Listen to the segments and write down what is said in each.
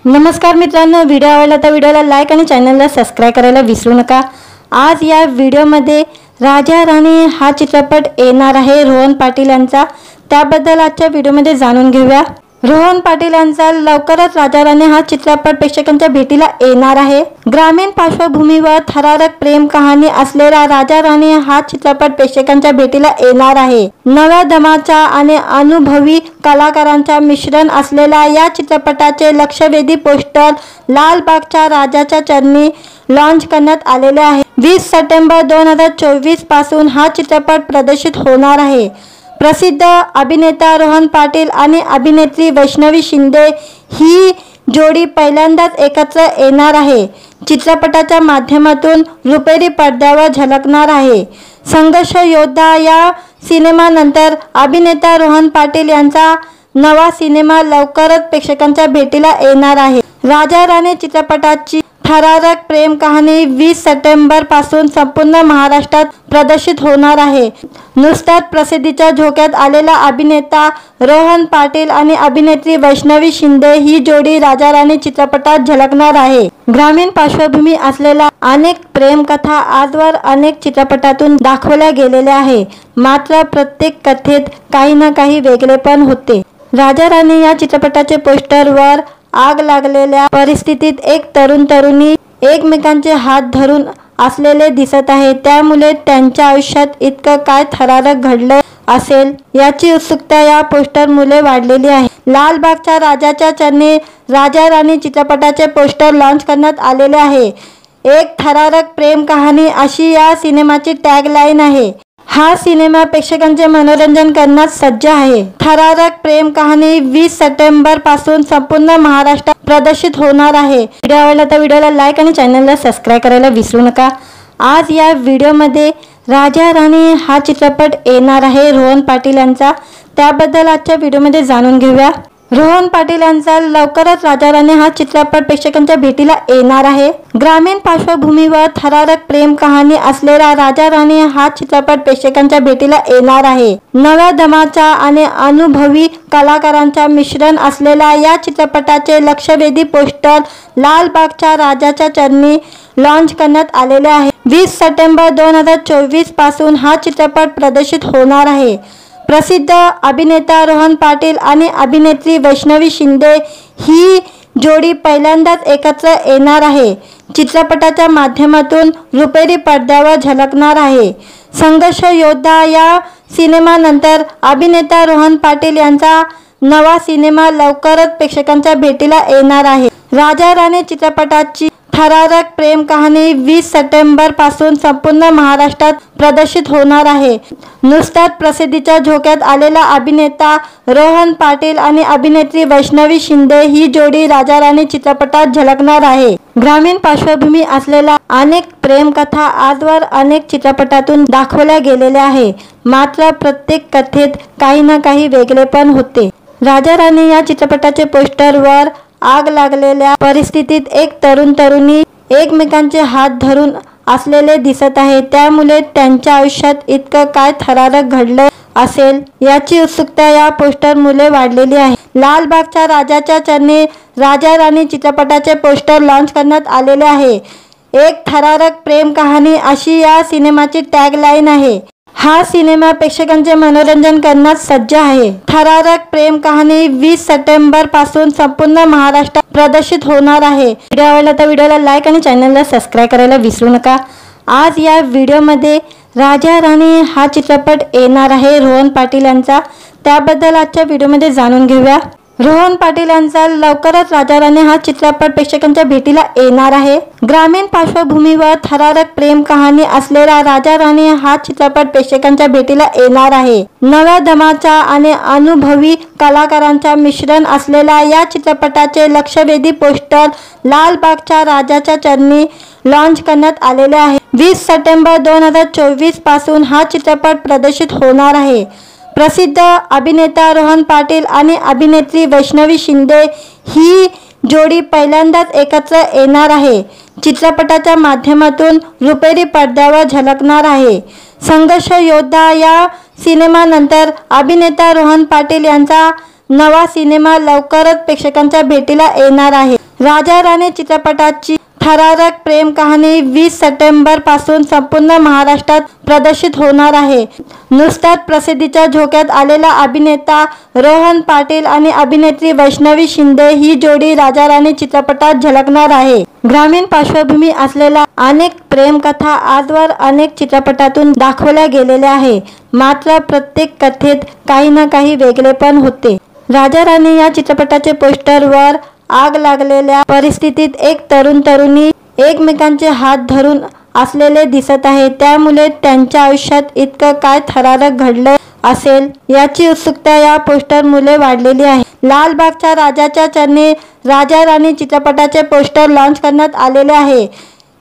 नमस्कार मित्रांनो, व्हिडिओ आवडला तर व्हिडिओला लाईक आणि चॅनलला सबस्क्राइब करायला विसरू नका। आज या व्हिडिओमध्ये राजा राणी हा चित्रपट येणार आहे रोहन पाटील यांचा, त्याबद्दल आजच्या व्हिडिओमध्ये जाणून घेऊया। रोहन पाटील यांचा लवकरच राजा राणी हा चित्रपट प्रेक्षकांच्या भेटीला येणार आहे। ग्रामीण पार्श्वभूमीवर थरारक प्रेम कहाणी असलेला राजा राणी हा चित्रपट प्रेक्षकांच्या भेटीला येणार आहे। नव्या दमाच्या आणि अनुभवी कलाकारांचा मिश्रण असलेला या चित्रपटाचे लक्षवेधी पोस्टर लालबागच्या राजाच्या चरणी लॉन्च करण्यात आलेले आहे। 20 सप्टेंबर 2024 पासून हा चित्रपट प्रदर्शित होणार आहे। प्रसिद्ध अभिनेता रोहन पाटील आणि अभिनेत्री वैष्णवी शिंदे ही जोडी पहिल्यांदाच एकत्र येणार आहे। चित्रपटाच्या माध्यमातून रुपेरी पडद्यावर झळकणार आहे। संघर्ष योद्धा या सिनेमानंतर अभिनेता रोहन पाटील यांचा नवा सिनेमा लवकरच प्रेक्षकांच्या भेटीला येणार आहे। राजा राणी चित्रपटाची थरारक प्रेम कहाणी 20 सप्टेंबर पासून संपूर्ण महाराष्ट्रात प्रदर्शित होणार आहे। नुकताच प्रसिद्धीच्या झोक्यात आलेला अभिनेता रोहन पाटील आणि अभिनेत्री वैष्णवी शिंदे ही जोडी राजा राणी चित्रपटात झळकणार आहे। ग्रामीण पार्श्वभूमी असलेल्या अनेक प्रेमकथा आजवर अनेक चित्रपटातून दाखवल्या गेलेल्या आहे, मात्र प्रत्येक कथेत काही ना काही वेगळेपण होते। राजा राणी या चित्रपटाचे पोस्टरवर आग लागलेल्या परिस्थितीत एक तरुण तरुणी एकमेकांचे हात धरून असलेले दिसत आहे, त्यामुळे त्यांच्या आयुष्यात इतकं काय थरारक घडलं असेल याची उत्सुकता या पोस्टरमुळे वाढलेली आहे। लालबागच्या राजाच्या चरणी राजा राणी चित्रपटाचे पोस्टर लॉन्च करण्यात आलेले आहे। एक थरारक प्रेम कहाणी अशी या सिनेमाची टॅगलाईन आहे। हा सिनेमा प्रेक्षकांचे मनोरंजन करण्यास सज्ज आहे। थरारक प्रेम कहाणी 20 सप्टेंबर पासून संपूर्ण महाराष्ट्रात प्रदर्शित होणार आहे। व्हिडिओ आवडला तर व्हिडिओला लाईक आणि चॅनलला सबस्क्राइब करायला विसरू नका। आज या व्हिडिओमध्ये राजा राणी हा चित्रपट येणार आहे रोहन पाटील यांचा, त्याबद्दल आजच्या व्हिडिओमध्ये जाणून घेऊया। रोहन पाटील यांचा लवकरच राजा राणी हा चित्रपट प्रेक्षकांच्या भेटीला येणार आहे। ग्रामीण पार्श्वभूमीवर थरारक प्रेम कहाणी असलेला राजा राणी हा चित्रपट प्रेक्षकांच्या भेटीला येणार आहे। नव्या दमाच्या आणि अनुभवी कलाकारांचा मिश्रण असलेला या चित्रपटाचे लक्षवेधी पोस्टर लालबागच्या राजाच्या चरणी लॉन्च करण्यात आलेले आहे। 20 सप्टेंबर 2024 पासून हा चित्रपट प्रदर्शित होणार आहे। प्रसिद्ध अभिनेता रोहन पाटील आणि अभिनेत्री वैष्णवी शिंदे ही जोडी पहिल्यांदाच एकत्र येणार आहे। चित्रपटाच्या माध्यमातून रुपेरी पडद्यावर झळकणार आहे। संघर्ष योद्धा या सिनेमानंतर अभिनेता रोहन पाटील यांचा नवा सिनेमा लवकरच प्रेक्षकांच्या भेटीला येणार आहे। राजा राणी चित्रपटाची थरारक प्रेम कहाणी 20 सप्टेंबर पासून संपूर्ण महाराष्ट्रात प्रदर्शित होणार आहे। नुकताच प्रसिद्धीच्या झोक्यात आलेला अभिनेता रोहन पाटील आणि अभिनेत्री वैष्णवी शिंदे ही जोडी राजा राणी चित्रपटात झळकणार आहे। ग्रामीण पार्श्वभूमी असलेल्या अनेक प्रेमकथा आजवर अनेक चित्रपटातून दाखवल्या गेलेल्या आहे, मात्र प्रत्येक कथेत काही ना काही वेगळेपण होते। राजा राणी या चित्रपटाचे पोस्टरवर आग लागलेल्या परिस्थितीत एक तरुण तरुणी एकमेकांचे हात धरून असलेले दिसत आहे, त्यामुळे त्यांच्या आयुष्यात इतकं काय थरारक घडलं असेल याची उत्सुकता या पोस्टरमुळे वाढलेली आहे। लालबागच्या राजाच्या चरणी राजा राणी चित्रपटाचे पोस्टर लॉन्च करण्यात आलेले आहे। एक थरारक प्रेम कहाणी अशी या सिनेमाची टॅगलाईन आहे। हा सिनेमा प्रेक्षकांचे मनोरंजन करण्यास सज्ज आहे। थरारक प्रेम कहाणी 20 सप्टेंबर पासून संपूर्ण महाराष्ट्रात प्रदर्शित होणार आहे। व्हिडिओ आवडला तर व्हिडिओला लाईक आणि चॅनलला सबस्क्राइब करायला विसरू नका। आज या व्हिडिओमध्ये राजा राणी हा चित्रपट येणार आहे रोहन पाटील यांचा, त्याबद्दल आजच्या व्हिडिओमध्ये जाणून घेऊया। रोहन पाटील यांचा लवकरच राजा राणी हा चित्रपट प्रेक्षकांच्या भेटीला येणार आहे। ग्रामीण पार्श्वभूमीवर थरारक प्रेम कहाणी असलेला राजा राणी हा चित्रपट प्रेक्षकांच्या भेटीला येणार आहे। नव्या दमाच्या आणि अनुभवी कलाकारांचा मिश्रण असलेला या चित्रपटाचे लक्षवेधी पोस्टर लालबागच्या राजाच्या चरणी लॉन्च करण्यात आलेले आहे। 20 सप्टेंबर 2024 पासून हा चित्रपट प्रदर्शित होणार आहे। प्रसिद्ध अभिनेता रोहन पाटील आणि अभिनेत्री वैष्णवी शिंदे ही जोडी पहिल्यांदाच एकत्र येणार आहे। चित्रपटाच्या माध्यमातून रुपेरी पडद्यावर झळकणार आहे। संघर्ष योद्धा या सिनेमानंतर अभिनेता रोहन पाटील यांचा नवा सिनेमा लवकरच प्रेक्षकांच्या भेटीला येणार आहे। राजा राणी चित्रपटाची थरारक प्रेम कहाणी 20 सप्टेंबर पासून संपूर्ण महाराष्ट्रात प्रदर्शित होणार आहे। नुकताच प्रसिद्धीच्या झोक्यात आलेला अभिनेता रोहन पाटील आणि अभिनेत्री वैष्णवी शिंदे ही जोडी राजा राणी चित्रपटात झळकणार आहे। ग्रामीण पार्श्वभूमी असलेल्या अनेक प्रेमकथा आजवर अनेक चित्रपटातून दाखवल्या गेलेल्या आहे, मात्र प्रत्येक कथेत काही ना काही वेगळेपण होते। राजा राणी या चित्रपटाचे पोस्टरवर आग लागलेल्या परिस्थितीत एक तरुण तरुणी एकमेकांचे हात धरून असलेले दिसत आहे, त्यामुळे त्यांच्या आयुष्यात इतकं काय थरारक घडलं असेल याची उत्सुकता या पोस्टरमुळे वाढलेली आहे। लालबागच्या राजाच्या चरणी राजा राणी चित्रपटाचे पोस्टर लॉन्च करण्यात आलेले आहे।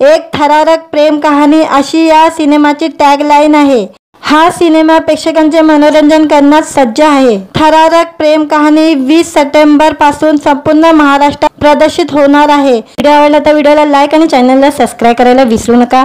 एक थरारक प्रेम कहाणी अशी या सिनेमाची टॅगलाईन आहे। हा सिनेमा प्रेक्षकांचे मनोरंजन करण्यास सज्ज आहे। थरारक प्रेम कहाणी 20 सप्टेंबर पासून संपूर्ण महाराष्ट्रात प्रदर्शित होणार आहे। व्हिडिओ आवडला तर व्हिडिओला लाईक आणि चॅनलला सबस्क्राईब करायला विसरू नका।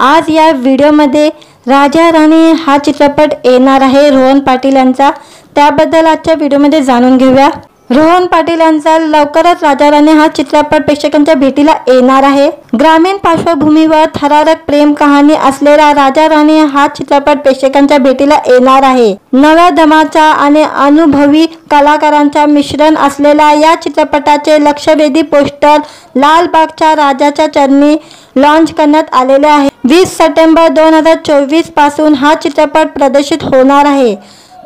आज या व्हिडिओमध्ये राजा राणी हा चित्रपट येणार आहे रोहन पाटील यांचा, त्याबद्दल आजच्या व्हिडिओमध्ये जाणून घेऊया। रोहन पाटील यांचा लवकरच राजा राणी हा चित्रपट प्रेक्षकांच्या भेटीला येणार आहे। ग्रामीण पार्श्वभूमीवर थरारक प्रेम कहाणी असलेला राजा राणी हा चित्रपट प्रेक्षकांच्या भेटीला येणार आहे। नव्या दमाच्या आणि अनुभवी कलाकारांच्या मिश्रण असलेल्या या चित्रपटाचे लक्षवेधी पोस्टर लालबागच्या राजाच्या चरणी लॉन्च करण्यात आलेले आहे। 20 सप्टेंबर 2024 पासून हा चित्रपट प्रदर्शित होणार आहे।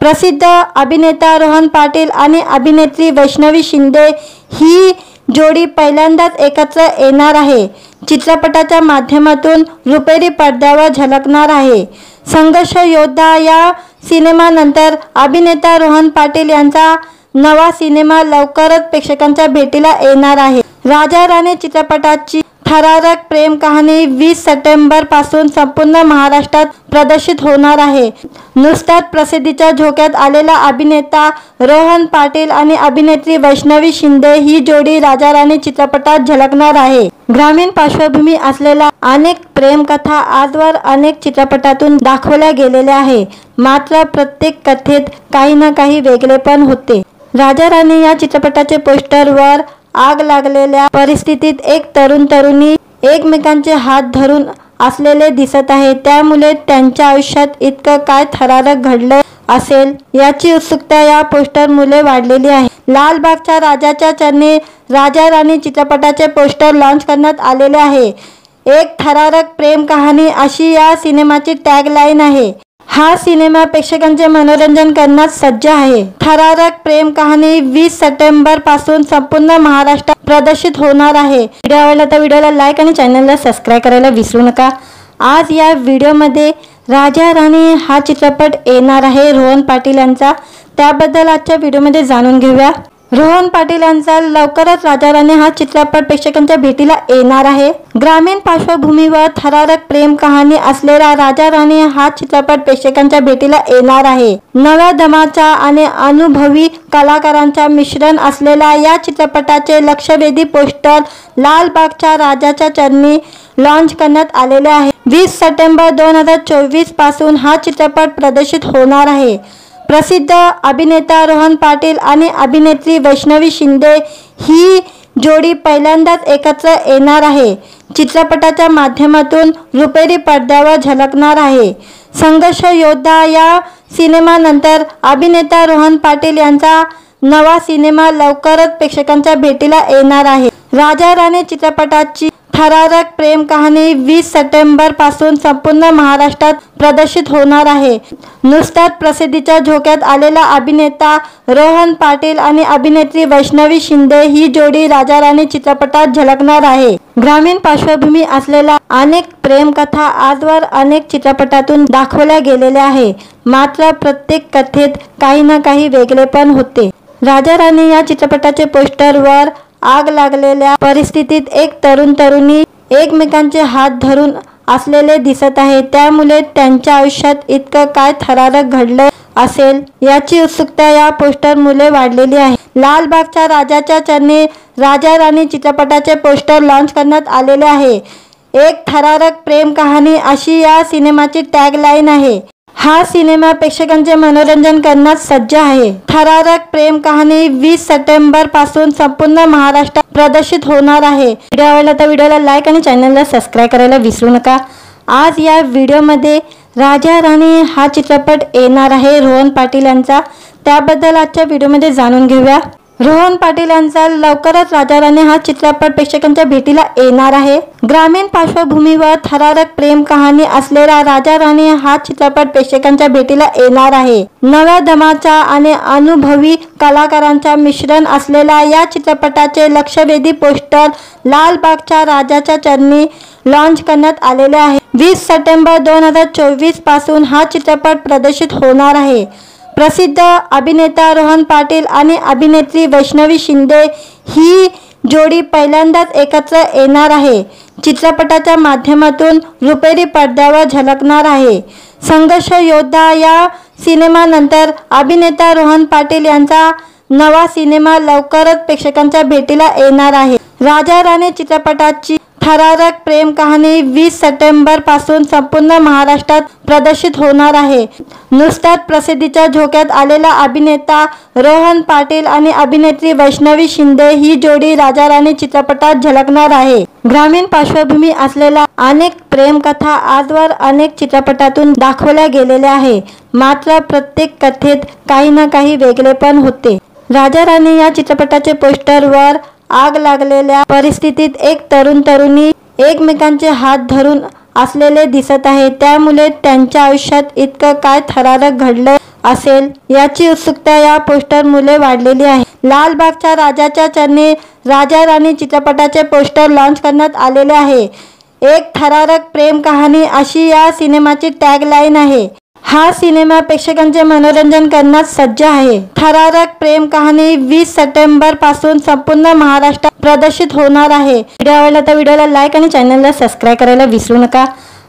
प्रसिद्ध अभिनेता रोहन पाटील आणि अभिनेत्री वैष्णवी शिंदे ही जोडी पहिल्यांदाच एकत्र येणार आहे। चित्रपटाच्या माध्यमातून रुपेरी पडद्यावर झळकणार आहे। संघर्ष योद्धा या सिनेमानंतर अभिनेता रोहन पाटील यांचा नवा सिनेमा लवकरच प्रेक्षकांच्या भेटीला येणार आहे। राजा राणी चित्रपटाची थरारक प्रेम कहाणी 20 सप्टेंबर पासून संपूर्ण महाराष्ट्रात प्रदर्शित होणार आहे। नुकताच प्रसिद्धीच्या झोक्यात आलेला अभिनेता रोहन पाटील आणि अभिनेत्री वैष्णवी शिंदे ही जोडी राजा राणी चित्रपटात झळकणार आहे। ग्रामीण पार्श्वभूमी असलेल्या अनेक प्रेमकथा आजवर अनेक चित्रपटातून दाखवल्या गेलेल्या आहे, मात्र प्रत्येक कथेत काही ना काही वेगळेपण होते। राजा राणी या चित्रपटाचे पोस्टरवर आग लागलेल्या परिस्थितीत एक तरुण तरुणी एकमेकांचे हात धरून असलेले दिसत आहे, त्यामुळे त्यांच्या आयुष्यात इतकं काय थरारक घडलं असेल याची उत्सुकता या पोस्टरमुळे वाढलेली आहे। लालबागच्या राजाच्या चरणी राजा राणी चित्रपटाचे पोस्टर लॉन्च करण्यात आलेले आहे। एक थरारक प्रेम कहाणी अशी या सिनेमाची टॅगलाईन आहे। हा सिनेमा प्रेक्षकांचे मनोरंजन करण्यास सज्ज आहे। थरारक प्रेम कहाणी 20 सप्टेंबर पासून संपूर्ण महाराष्ट्रात प्रदर्शित होणार आहे। व्हिडिओ आवडला तर व्हिडिओला लाईक आणि चॅनलला सबस्क्राईब करायला विसरू नका। आज या व्हिडिओमध्ये राजा राणी हा चित्रपट येणार आहे रोहन पाटील यांचा, त्याबद्दल आजच्या व्हिडिओमध्ये जाणून घेऊया। रोहन पाटील यांचा लवकरच राजा राणी हा चित्रपट प्रेक्षकांच्या भेटीला येणार आहे। ग्रामीण पार्श्वभूमीवर थरारक प्रेम कहाणी असलेला राजा राणी हा चित्रपट प्रेक्षकांच्या भेटीला येणार आहे। नव्या दमाच्या आणि अनुभवी कलाकारांच्या मिश्रण असलेल्या या चित्रपटाचे लक्षवेधी पोस्टर लालबागच्या राजाच्या चरणी लॉन्च करण्यात आलेले आहे। 20 सप्टेंबर 2024 पासून हा चित्रपट प्रदर्शित होणार आहे। प्रसिद्ध अभिनेता रोहन पाटील आणि अभिनेत्री वैष्णवी शिंदे ही जोडी पहिल्यांदाच एकत्र येणार आहे। चित्रपटाच्या माध्यमातून रुपेरी पडद्यावर झळकणार आहे। संघर्ष योद्धा या सिनेमानंतर अभिनेता रोहन पाटील यांचा नवा सिनेमा लवकरच प्रेक्षकांच्या भेटीला येणार आहे। राजा राणी चित्रपटाची थरारक प्रेम कहाणी 20 सप्टेंबर पासून संपूर्ण महाराष्ट्रात प्रदर्शित होणार आहे। नुकताच प्रसिद्धीच्या झोक्यात आलेला अभिनेता रोहन पाटील आणि अभिनेत्री वैष्णवी शिंदे ही जोडी राजा राणी चित्रपटात झळकणार आहे। ग्रामीण पार्श्वभूमी असलेल्या अनेक प्रेमकथा आजवर अनेक चित्रपटातून दाखवल्या गेलेल्या आहे, मात्र प्रत्येक कथेत काही ना काही वेगळेपण होते। राजा राणी या चित्रपटाचे पोस्टरवर आग लागलेल्या परिस्थितीत एक तरुण तरुणी एकमेकांचे हात धरून असलेले दिसत आहे, त्यामुळे त्यांच्या आयुष्यात इतकं काय थरारक घडलं असेल याची उत्सुकता या पोस्टरमुळे वाढलेली आहे। लालबागच्या राजाच्या चरणी राजा राणी चित्रपटाचे पोस्टर लॉन्च करण्यात आलेले आहे। एक थरारक प्रेम कहाणी अशी या सिनेमाची टॅगलाईन आहे। हा सिनेमा प्रेक्षकांचे मनोरंजन करण्यास सज्ज आहे। थरारक प्रेम कहाणी 20 सप्टेंबर पासून संपूर्ण महाराष्ट्रात प्रदर्शित होणार आहे। व्हिडिओ आवडला तर व्हिडिओला लाईक आणि चॅनलला सबस्क्राइब करायला विसरू नका। आज या व्हिडिओमध्ये राजा राणी हा चित्रपट येणार आहे रोहन पाटील यांचा, त्याबद्दल आजच्या व्हिडिओमध्ये जाणून घेऊया। रोहन पाटील यांचा लवकरच राजा राणी हा चित्रपट प्रेक्षकांच्या भेटीला येणार आहे। ग्रामीण पार्श्वभूमीवर थरारक प्रेम कहाणी असलेला राजा राणी हा चित्रपट प्रेक्षकांच्या भेटीला येणार आहे। नव्या दमाच्या आणि अनुभवी कलाकारांचा मिश्रण असलेल्या या चित्रपटाचे लक्षवेधी पोस्टर लालबागच्या राजाच्या चरणी लॉन्च करण्यात आलेले आहे। 20 सप्टेंबर 2024 पासून हा चित्रपट प्रदर्शित होणार आहे। प्रसिद्ध अभिनेता रोहन पाटील आणि अभिनेत्री वैष्णवी शिंदे ही जोडी पहिल्यांदाच एकत्र येणार आहे। चित्रपटाच्या माध्यमातून रुपेरी पडद्यावर झळकणार आहे। संघर्ष योद्धा या सिनेमानंतर अभिनेता रोहन पाटील यांचा नवा सिनेमा लवकरच प्रेक्षकांच्या भेटीला येणार आहे। राजा राणी चित्रपटाची थरारक प्रेम कहाणी 20 सप्टेंबर पासून संपूर्ण महाराष्ट्रात प्रदर्शित होणार आहे। नुकताच प्रसिद्धीच्या झोक्यात आलेला अभिनेता रोहन पाटील आणि अभिनेत्री वैष्णवी शिंदे ही जोडी राजा राणी चित्रपटात झळकणार आहे। ग्रामीण पार्श्वभूमी असलेल्या अनेक प्रेमकथा आजवर अनेक चित्रपटातून दाखवल्या गेलेल्या आहे, मात्र प्रत्येक कथेत काही ना काही वेगळेपण होते। राजा राणी या चित्रपटाचे पोस्टरवर आग लागलेल्या परिस्थितीत एक तरुण तरुणी एकमेकांचे हात धरून असलेले दिसत आहे, त्यामुळे त्यांच्या आयुष्यात इतकं काय थरारक घडलं असेल याची उत्सुकता या पोस्टरमुळे वाढलेली आहे। लालबागच्या राजाच्या चरणी राजा राणी चित्रपटाचे पोस्टर लॉन्च करण्यात आलेले आहे। एक थरारक प्रेम कहाणी अशी या सिनेमाची टॅगलाईन आहे। हा सिनेमा प्रेक्षकांचे मनोरंजन करण्यास सज्ज आहे। थरारक प्रेम कहाणी 20 सप्टेंबर पासून संपूर्ण महाराष्ट्रात प्रदर्शित होणार आहे। व्हिडिओ आवडला तर व्हिडिओला लाईक आणि चॅनलला सबस्क्राइब करायला विसरू नका।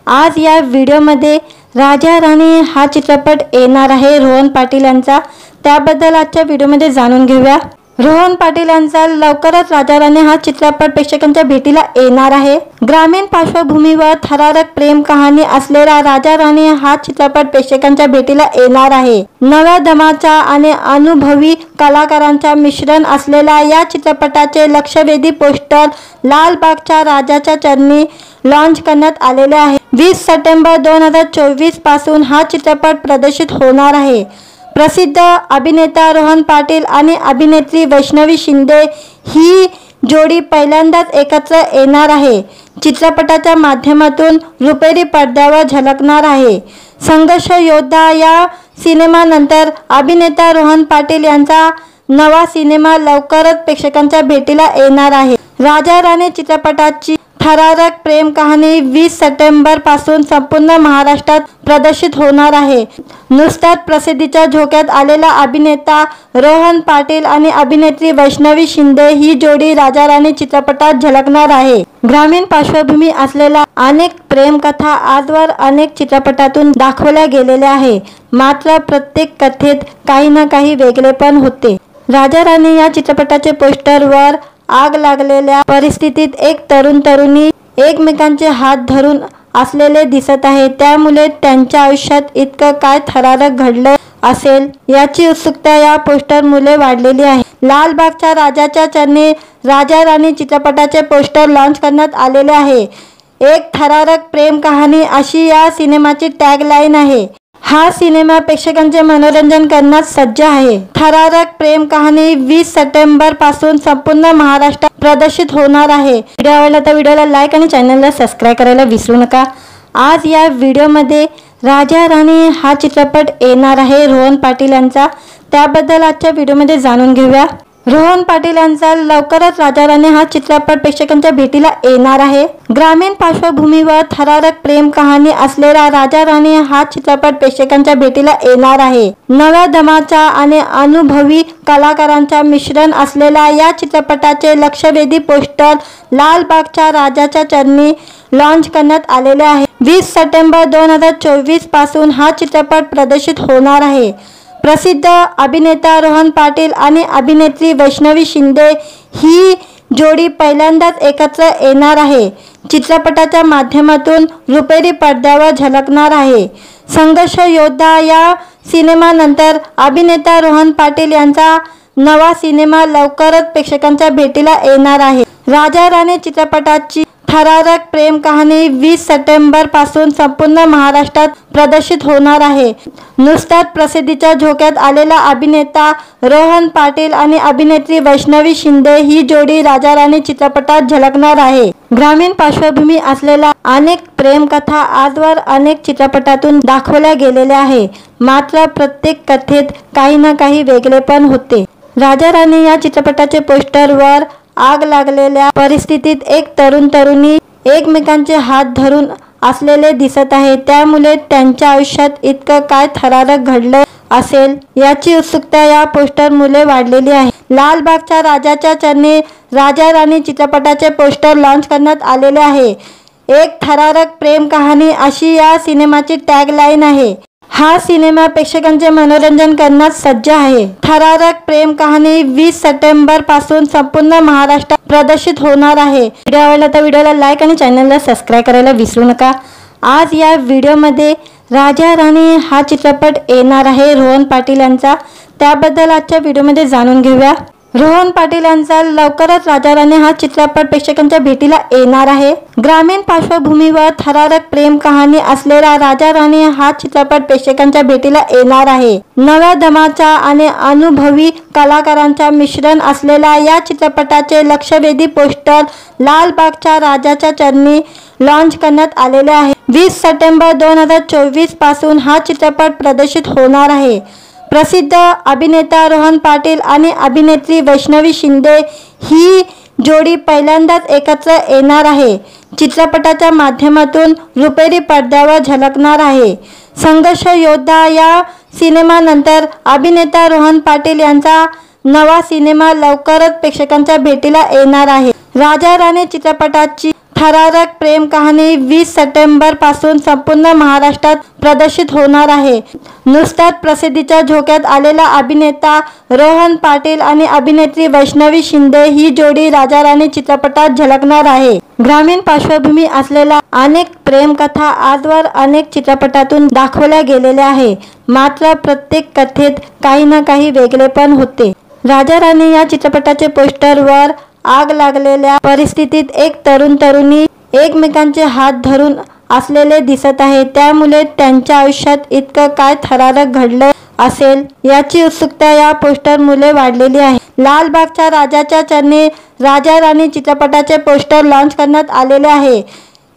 आज या व्हिडिओमध्ये राजा राणी हा चित्रपट येणार आहे रोहन पाटील यांचा, त्याबद्दल आजच्या व्हिडिओमध्ये जाणून घेऊया। रोहन पाटील यांचा लवकरच राजा राणी हा चित्रपट प्रेक्षकांच्या भेटीला येणार आहे। ग्रामीण पार्श्वभूमीवर थरारक प्रेम कहाणी असलेला राजा राणी हा चित्रपट प्रेक्षकांच्या भेटीला येणार आहे। नव्या दमाच्या आणि अनुभवी कलाकारांचा मिश्रण असलेल्या या चित्रपटाचे लक्षवेधी पोस्टर लालबागच्या राजाच्या चरणी लॉन्च करण्यात आलेले आहे। 20 सप्टेंबर 2024 पासून हा चित्रपट प्रदर्शित होणार आहे। प्रसिद्ध अभिनेता रोहन पाटील आणि अभिनेत्री वैष्णवी शिंदे ही जोडी पहिल्यांदाच एकत्र येणार आहे। चित्रपटाच्या माध्यमातून रुपेरी पडद्यावर झळकणार आहे। संघर्ष योद्धा या सिनेमानंतर अभिनेता रोहन पाटील यांचा नवा सिनेमा लवकरच प्रेक्षकांच्या भेटीला येणार आहे। राजा राणी चित्रपटाची थरारक प्रेम कहाणी 20 सप्टेंबर पासून संपूर्ण महाराष्ट्रात प्रदर्शित होणार आहे। नुकताच प्रसिद्धीच्या झोक्यात आलेला अभिनेता रोहन पाटील आणि अभिनेत्री वैष्णवी शिंदे ही जोडी राजा राणी चित्रपटात झळकणार आहे। ग्रामीण पार्श्वभूमी असलेल्या अनेक प्रेमकथा आजवर अनेक चित्रपटातून दाखवल्या गेलेल्या आहे, मात्र प्रत्येक कथेत काही ना काही वेगळेपण होते। राजा राणी या चित्रपटाचे पोस्टरवर आग लागलेल्या परिस्थितीत एक तरुण तरुणी एकमेकांचे हात धरून असलेले दिसत आहे, त्यामुळे त्यांच्या आयुष्यात इतकं काय थरारक घडलं असेल याची उत्सुकता या पोस्टरमुळे वाढलेली आहे। लालबागच्या राजाच्या चरणी राजा राणी चित्रपटाचे पोस्टर लॉन्च करण्यात आलेले आहे। एक थरारक प्रेम कहाणी अशी या सिनेमाची टॅगलाईन आहे। हा सिनेमा प्रेक्षकांचे मनोरंजन करण्यास सज्ज आहे। थरारक प्रेम कहाणी 20 सप्टेंबर पासून संपूर्ण महाराष्ट्रात प्रदर्शित होणार आहे। व्हिडिओ आवडला तर व्हिडिओला लाईक आणि चॅनलला सबस्क्राइब करायला विसरू नका। आज या व्हिडिओमध्ये राजा राणी हा चित्रपट येणार आहे रोहन पाटील यांचा, त्याबद्दल आजच्या व्हिडिओमध्ये जाणून घेऊया। रोहन पाटील यांचा लवकरच राजा राणी हा चित्रपट प्रेक्षकांच्या भेटीला येणार आहे। ग्रामीण पार्श्वभूमीवर थरारक प्रेम कहाणी असलेला राजा राणी हा चित्रपट प्रेक्षकांच्या भेटीला येणार आहे। नव्या दमाच्या आणि अनुभवी कलाकारांचा मिश्रण असलेल्या या चित्रपटाचे लक्षवेधी पोस्टर लालबागच्या राजाच्या चरणी लॉन्च करण्यात आलेले आहे। 20 सप्टेंबर 2024 पासून हा चित्रपट प्रदर्शित होणार आहे। प्रसिद्ध अभिनेता रोहन पाटील आणि अभिनेत्री वैष्णवी शिंदे ही जोडी पहिल्यांदाच एकत्र येणार आहे। चित्रपटाच्या माध्यमातून रुपेरी पडद्यावर झळकणार आहे। संघर्ष योद्धा या सिनेमानंतर अभिनेता रोहन पाटील यांचा नवा सिनेमा लवकरच प्रेक्षकांच्या भेटीला येणार आहे। राजा राणी चित्रपटाची थरारक प्रेम कहाणी 20 सप्टेंबर पासून संपूर्ण महाराष्ट्रात प्रदर्शित होणार आहे। नुकताच प्रसिद्धीच्या झोक्यात आलेला अभिनेता रोहन पाटील आणि अभिनेत्री वैष्णवी शिंदे ही जोडी राजा राणी चित्रपटात झळकणार आहे। ग्रामीण पार्श्वभूमी असलेल्या अनेक प्रेमकथा आजवर अनेक चित्रपटातून दाखवल्या गेलेल्या आहे, मात्र प्रत्येक कथेत काही ना काही वेगळेपण होते। राजा राणी या चित्रपटाचे पोस्टरवर आग लागलेल्या परिस्थितीत एक तरुण तरुणी एकमेकांचे हात धरून असलेले दिसत आहे, त्यामुळे त्यांच्या आयुष्यात इतकं काय थरारक घडलं असेल याची उत्सुकता या पोस्टरमुळे वाढलेली आहे। लालबागच्या राजाच्या चरणी राजा राणी चित्रपटाचे पोस्टर लॉन्च करण्यात आलेले आहे। एक थरारक प्रेम कहाणी अशी या सिनेमाची टॅगलाईन आहे। हा सिनेमा प्रेक्षकांचे मनोरंजन करण्यास सज्ज आहे। थरारक प्रेम कहाणी 20 सप्टेंबर पासून संपूर्ण महाराष्ट्रात प्रदर्शित होणार आहे। व्हिडिओ आवडला तर व्हिडिओला लाईक आणि चॅनलला सबस्क्राईब करायला विसरू नका। आज या व्हिडिओमध्ये राजा राणी हा चित्रपट येणार आहे रोहन पाटील यांचा, त्याबद्दल आजच्या व्हिडिओमध्ये जाणून घेऊया। रोहन पाटील यांचा लवकरच राजा राणी हा चित्रपट प्रेक्षकांच्या भेटीला येणार आहे। ग्रामीण पार्श्वभूमीवर थरारक प्रेम कहाणी असलेला राजा राणी हा चित्रपट प्रेक्षकांच्या भेटीला येणार आहे। नव्या दमाच्या आणि अनुभवी कलाकारांच्या मिश्रण असलेल्या या चित्रपटाचे लक्षवेधी पोस्टर लालबागच्या राजाच्या चरणी लॉन्च करण्यात आलेले आहे। 20 सप्टेंबर 2024 पासून हा चित्रपट प्रदर्शित होणार आहे। प्रसिद्ध अभिनेता रोहन पाटील आणि अभिनेत्री वैष्णवी शिंदे ही जोडी पहिल्यांदाच एकत्र येणार आहे। चित्रपटाच्या माध्यमातून रुपेरी पडद्यावर झळकणार आहे। संघर्ष योद्धा या सिनेमानंतर अभिनेता रोहन पाटील यांचा नवा सिनेमा लवकरच प्रेक्षकांच्या भेटीला येणार आहे। राजा राणी चित्रपटाची थरारक प्रेम कहाणी 20 सप्टेंबर पासून संपूर्ण महाराष्ट्रात प्रदर्शित होणार आहे। नुकताच प्रसिद्धीच्या झोक्यात आलेला अभिनेता रोहन पाटील आणि अभिनेत्री वैष्णवी शिंदे ही जोडी राजा राणी चित्रपटात झळकणार आहे। ग्रामीण पार्श्वभूमी असलेल्या अनेक प्रेमकथा आजवर अनेक चित्रपटातून दाखवल्या गेलेल्या आहे, मात्र प्रत्येक कथेत काही ना काही वेगळेपण होते। राजा राणी या चित्रपटाचे पोस्टरवर आग लागलेल्या परिस्थितीत एक तरुण तरुणी एकमेकांचे हात धरून असलेले दिसत आहे, त्यामुळे त्यांच्या आयुष्यात इतकं काय थरारक घडलं असेल याची उत्सुकता या पोस्टरमुळे वाढलेली आहे। लालबागच्या राजाच्या चरणी राजा राणी चित्रपटाचे पोस्टर लॉन्च करण्यात आलेले आहे।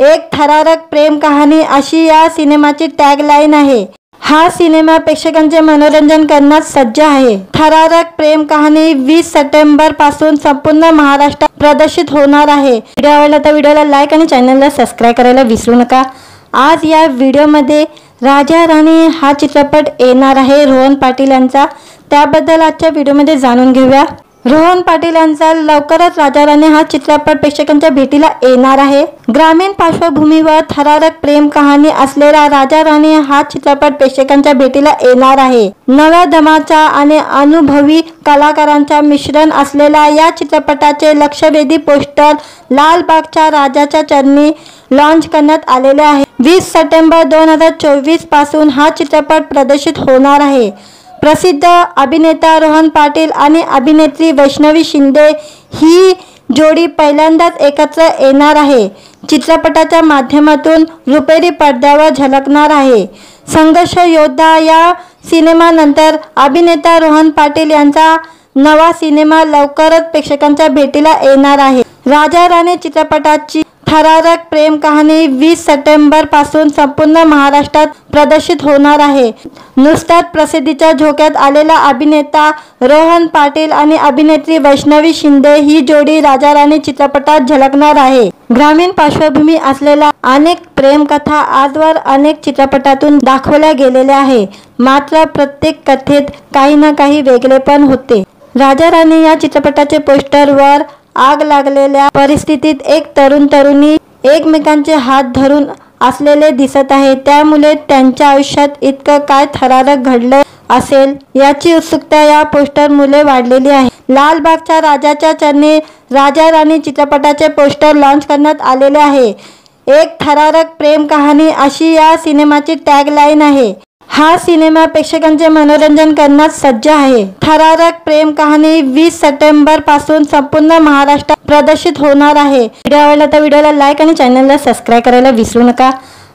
एक थरारक प्रेम कहाणी अशी या सिनेमाची टॅगलाईन आहे। हा सिनेमा प्रेक्षकांचे मनोरंजन करण्यास सज्ज आहे। थरारक प्रेम कहाणी 20 सप्टेंबर पासून संपूर्ण महाराष्ट्रात प्रदर्शित होणार आहे। व्हिडिओ आवडला तर व्हिडिओला लाईक आणि चॅनलला सबस्क्राईब करायला विसरू नका। आज या व्हिडिओमध्ये राजा राणी हा चित्रपट येणार आहे रोहन पाटील यांचा, त्याबद्दल आजच्या व्हिडिओमध्ये जाणून घेऊया। रोहन पाटील यांचा लवकरच राजा राणी हा चित्रपट प्रेक्षकांच्या भेटीला येणार आहे। ग्रामीण पार्श्वभूमीवर थरारक प्रेम कहाणी असलेला राजा राणी हा चित्रपट प्रेक्षकांच्या भेटीला येणार आहे। नव्या दमाच्या आणि अनुभवी कलाकारांच्या मिश्रण असलेल्या या चित्रपटाचे लक्षवेधी पोस्टर लालबागच्या राजाच्या चरणी लॉन्च करण्यात आलेले आहे। 20 सप्टेंबर 2024 पासून हा चित्रपट प्रदर्शित होणार आहे। प्रसिद्ध अभिनेता रोहन पाटील आणि अभिनेत्री वैष्णवी शिंदे ही जोडी पहिल्यांदाच एकत्र येणार आहे। चित्रपटाच्या माध्यमातून रुपेरी पडद्यावर झळकणार आहे। संघर्ष योद्धा या सिनेमानंतर अभिनेता रोहन पाटील यांचा नवा सिनेमा लवकरच प्रेक्षकांच्या भेटीला येणार आहे। राजा राणी चित्रपटाची थरारक प्रेम कहाणी 20 सप्टेंबर पासून संपूर्ण महाराष्ट्रात प्रदर्शित होणार आहे। नुकताच प्रसिद्धीच्या झोक्यात आलेला अभिनेता रोहन पाटील आणि अभिनेत्री वैष्णवी शिंदे ही जोडी राजा राणी चित्रपटात झळकणार आहे। ग्रामीण पार्श्वभूमी असलेल्या अनेक प्रेमकथा आजवर अनेक चित्रपटातून दाखवल्या गेलेल्या आहे, मात्र प्रत्येक कथेत काही ना काही वेगळेपण होते। राजा राणी या चित्रपटाचे पोस्टरवर आग लागलेल्या परिस्थितीत एक तरुण तरुणी एकमेकांचे हात धरून असलेले दिसत आहे, त्यामुळे त्यांच्या आयुष्यात इतकं काय थरारक घडलं असेल याची उत्सुकता या पोस्टरमुळे वाढलेली आहे। लालबागच्या राजाच्या चरणी राजा राणी चित्रपटाचे पोस्टर लॉन्च करण्यात आलेले आहे। एक थरारक प्रेम कहाणी अशी या सिनेमाची टॅगलाईन आहे। हा सिनेमा प्रेक्षकांचे मनोरंजन करण्यास सज्ज आहे। थरारक प्रेम कहाणी 20 सप्टेंबर पासून संपूर्ण महाराष्ट्रात प्रदर्शित होणार आहे। व्हिडिओ आवडला तर व्हिडिओला लाईक आणि चॅनलला सबस्क्राईब करायला विसरू नका।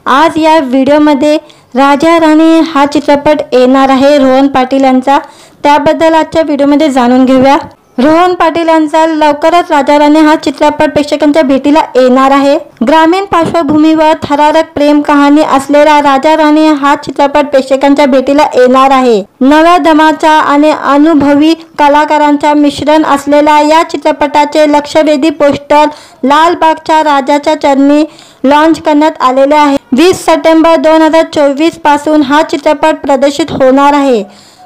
आज या व्हिडिओमध्ये राजा राणी हा चित्रपट येणार आहे रोहन पाटील यांचा, त्याबद्दल आजच्या व्हिडिओमध्ये जाणून घेऊया। रोहन पाटील यांचा लवकरच राजा राणी हा चित्रपट प्रेक्षकांच्या भेटीला येणार आहे। ग्रामीण पार्श्वभूमीवर थरारक प्रेम कहाणी असलेला राजा राणी हा चित्रपट प्रेक्षकांच्या भेटीला येणार आहे। नव्या दमाच्या आणि अनुभवी कलाकारांचा मिश्रण असलेला या चित्रपटाचे लक्षवेधी पोस्टर लालबागच्या राजाच्या चरणी लॉन्च करण्यात आलेले आहे। 20 सप्टेंबर 2024 पासून हा चित्रपट प्रदर्शित होणार आहे।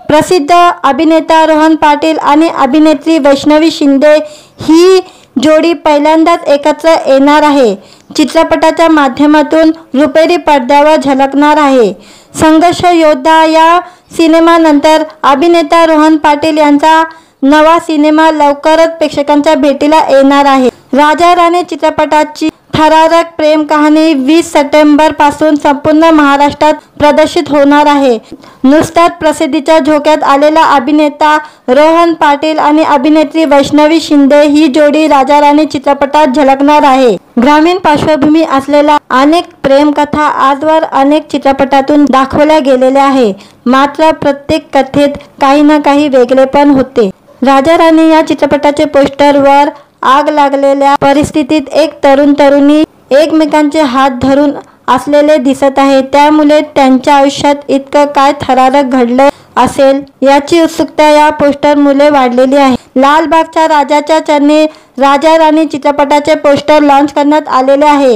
प्रसिद्ध अभिनेता रोहन पाटील आणि अभिनेत्री वैष्णवी शिंदे ही जोडी पहिल्यांदाच एकत्र येणार आहे। चित्रपटाच्या माध्यमातून रुपेरी पडद्यावर झळकणार आहे। संघर्ष योद्धा या सिनेमानंतर अभिनेता रोहन पाटील यांचा नवा सिनेमा लवकरच प्रेक्षकांच्या भेटीला येणार आहे। राजा राणी चित्रपटाची थरारक प्रेम कहाणी 20 सप्टेंबर पासून संपूर्ण महाराष्ट्रात प्रदर्शित होणार आहे। नुकताच प्रसिद्धीच्या झोक्यात आलेला अभिनेता रोहन पाटील आणि अभिनेत्री वैष्णवी शिंदे ही जोडी राजा राणी चित्रपटात झळकणार आहे। ग्रामीण पार्श्वभूमी असलेल्या अनेक प्रेमकथा आजवर अनेक चित्रपटातून दाखवल्या गेलेल्या आहे, मात्र प्रत्येक कथेत काही ना काही वेगळेपण होते। राजा राणी या चित्रपटाचे पोस्टरवर आग लागलेल्या परिस्थितीत एक तरुणी एकमेकांचे हात धरून असलेले दिसत आहे, त्यामुळे त्यांच्या आयुष्यात इतकं काय थरारक घडलं असेल याची उत्सुकता या पोस्टरमुळे वाढलेली आहे। लालबागच्या राजाच्या चरणी राजा राणी चित्रपटाचे पोस्टर लॉन्च करण्यात आलेले आहे।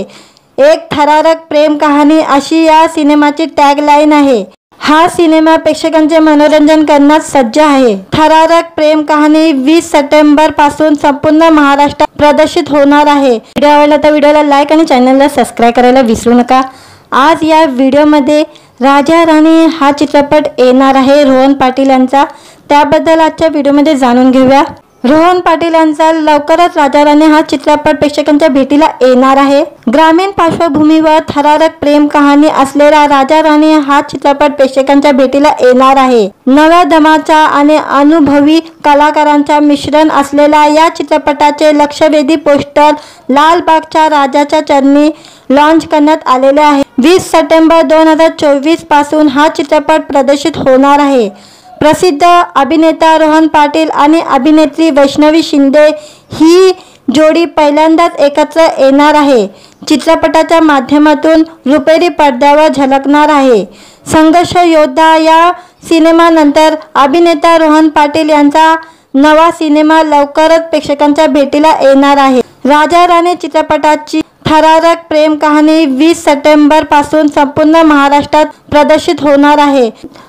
एक थरारक प्रेम कहाणी अशी या सिनेमाची टॅगलाईन आहे। हा सिनेमा प्रेक्षकांचे मनोरंजन करण्यास सज्ज आहे। थरारक प्रेम कहाणी 20 सप्टेंबर पासून संपूर्ण महाराष्ट्रात प्रदर्शित होणार आहे। व्हिडिओ आवडला तर व्हिडिओला लाईक आणि चॅनलला सबस्क्राईब करायला विसरू नका। आज या व्हिडिओमध्ये राजा राणी हा चित्रपट येणार आहे रोहन पाटील यांचा, त्याबद्दल आजच्या व्हिडिओमध्ये जाणून घेऊया। रोहन पाटील यांचा लवकरच राजा राणी हा चित्रपट प्रेक्षकांच्या भेटीला येणार आहे। ग्रामीण पार्श्वभूमीवर थरारक प्रेम कहाणी असलेला राजा राणी हा चित्रपट प्रेक्षकांच्या भेटीला येणार आहे। नव्या दमाच्या आणि अनुभवी कलाकारांचा मिश्रण असलेला या चित्रपटाचे लक्षवेधी पोस्टर लालबागच्या राजाच्या चरणी लॉन्च करण्यात आलेले आहे। 20 सप्टेंबर 2024 पासून हा चित्रपट प्रदर्शित होणार आहे। प्रसिद्ध अभिनेता रोहन पाटील आणि अभिनेत्री वैष्णवी शिंदे ही जोडी पहिल्यांदाच एकत्र येणार आहे। चित्रपटाच्या माध्यमातून रुपेरी पडद्यावर झळकणार आहे। संघर्ष योद्धा या सिनेमानंतर अभिनेता रोहन पाटील यांचा नवा सिनेमा लवकरच प्रेक्षकांच्या भेटीला येणार आहे। राजा राणी चित्रपटाची थरारक प्रेम कहाणी 20 सप्टेंबर पासून संपूर्ण महाराष्ट्रात प्रदर्शित होणार आहे।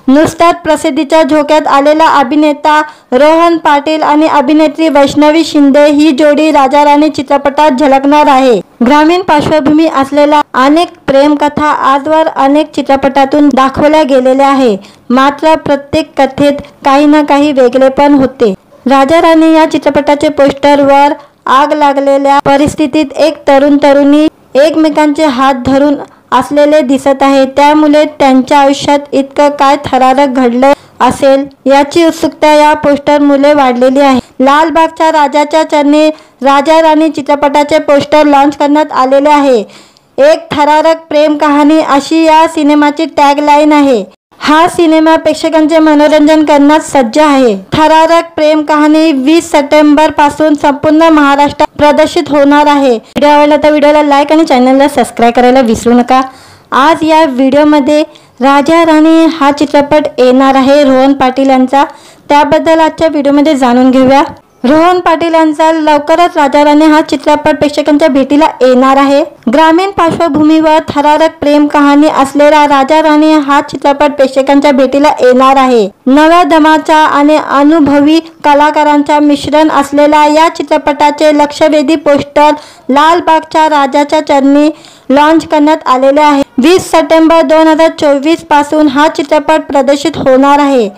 नुकताच प्रसिद्धीच्या झोक्यात आलेला अभिनेता रोहन पाटील आणि अभिनेत्री वैष्णवी शिंदे ही जोडी राजा राणी चित्रपटात झळकणार आहे। ग्रामीण पार्श्वभूमी असलेल्या अनेक प्रेमकथा आजवर अनेक चित्रपटातून दाखवल्या गेलेल्या आहे, मात्र प्रत्येक कथेत काही ना काही वेगळेपण होते। राजा राणी या चित्रपटाचे पोस्टरवर आग लागलेल्या परिस्थितीत एक तरुणी एकमेकांचे हात धरून असलेले दिसत आहे, त्यामुळे त्यांच्या आयुष्यात इतकं काय थरारक घडलं असेल याची उत्सुकता या पोस्टरमुळे वाढलेली आहे। लालबागच्या राजाच्या चरणी राजा राणी चित्रपटाचे पोस्टर लॉन्च करण्यात आलेले आहे। एक थरारक प्रेम कहाणी अशी या सिनेमाची टॅगलाईन आहे। हा सिनेमा प्रेक्षकांचे मनोरंजन करण्यास सज्ज आहे। थरारक प्रेम कहाणी 20 सप्टेंबर पासून संपूर्ण महाराष्ट्रात प्रदर्शित होणार आहे। व्हिडिओ आवडला तर व्हिडिओला लाईक आणि चॅनलला सबस्क्राईब करायला विसरू नका। आज या व्हिडिओमध्ये राजा राणी हा चित्रपट येणार आहे रोहन पाटील यांचा, त्याबद्दल आजच्या व्हिडिओमध्ये जाणून घेऊया। रोहन पाटील यांचा लवकरच राजा राणी हा चित्रपट प्रेक्षकांच्या भेटीला येणार आहे। ग्रामीण पार्श्वभूमीवर थरारक प्रेम कहाणी असलेला राजा राणी हा चित्रपट प्रेक्षकांच्या भेटीला येणार आहे। नव्या दमाच्या आणि अनुभवी कलाकारांचा मिश्रण असलेला या चित्रपटाचे लक्षवेधी पोस्टर लालबागच्या राजाच्या चरणी लॉन्च करण्यात आलेले आहे। 20 सप्टेंबर 2024 पासून हा चित्रपट प्रदर्शित होणार आहे।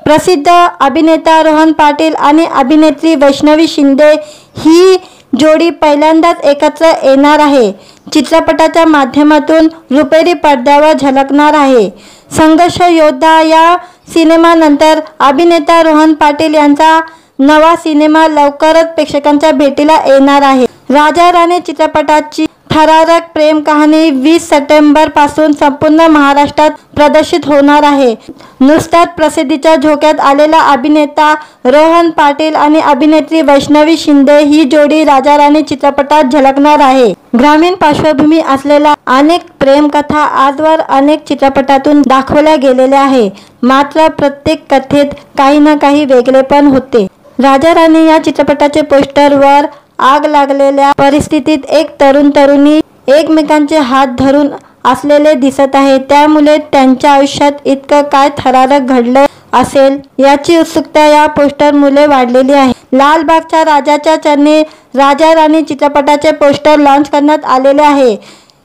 प्रसिद्ध अभिनेता रोहन पाटील आणि अभिनेत्री वैष्णवी शिंदे ही जोडी पहिल्यांदाच एकत्र येणार आहे। चित्रपटाच्या माध्यमातून रुपेरी पडद्यावर झळकणार आहे। संघर्ष योद्धा या सिनेमानंतर अभिनेता रोहन पाटील यांचा नवा सिनेमा लवकरच प्रेक्षकांच्या भेटीला येणार आहे। राजा राणी चित्रपटाची थरारक प्रेम कहाणी 20 सप्टेंबर पासून संपूर्ण महाराष्ट्रात प्रदर्शित होणार आहे। नुकताच प्रसिद्धीच्या झोक्यात आलेला अभिनेता रोहन पाटील आणि अभिनेत्री वैष्णवी शिंदे ही जोडी राजा राणी चित्रपटात झळकणार आहे। ग्रामीण पार्श्वभूमी असलेल्या अनेक प्रेमकथा आजवर अनेक चित्रपटातून दाखवल्या गेलेल्या आहे, मात्र प्रत्येक कथेत काही ना काही वेगळेपण होते। राजा राणी या चित्रपटाचे पोस्टरवर आग लागलेल्या परिस्थितीत एक तरुण तरुणी एकमेकांचे हात धरून असलेले दिसत आहे। त्यामुळे त्यांच्या आयुष्यात इतकं काय थरारक घडलं असेल याची उत्सुकता या पोस्टरमुळे वाढलेली आहे। लालबागच्या राजाच्या चरणी राजा राणी चित्रपटाचे पोस्टर लॉन्च करण्यात आलेले आहे।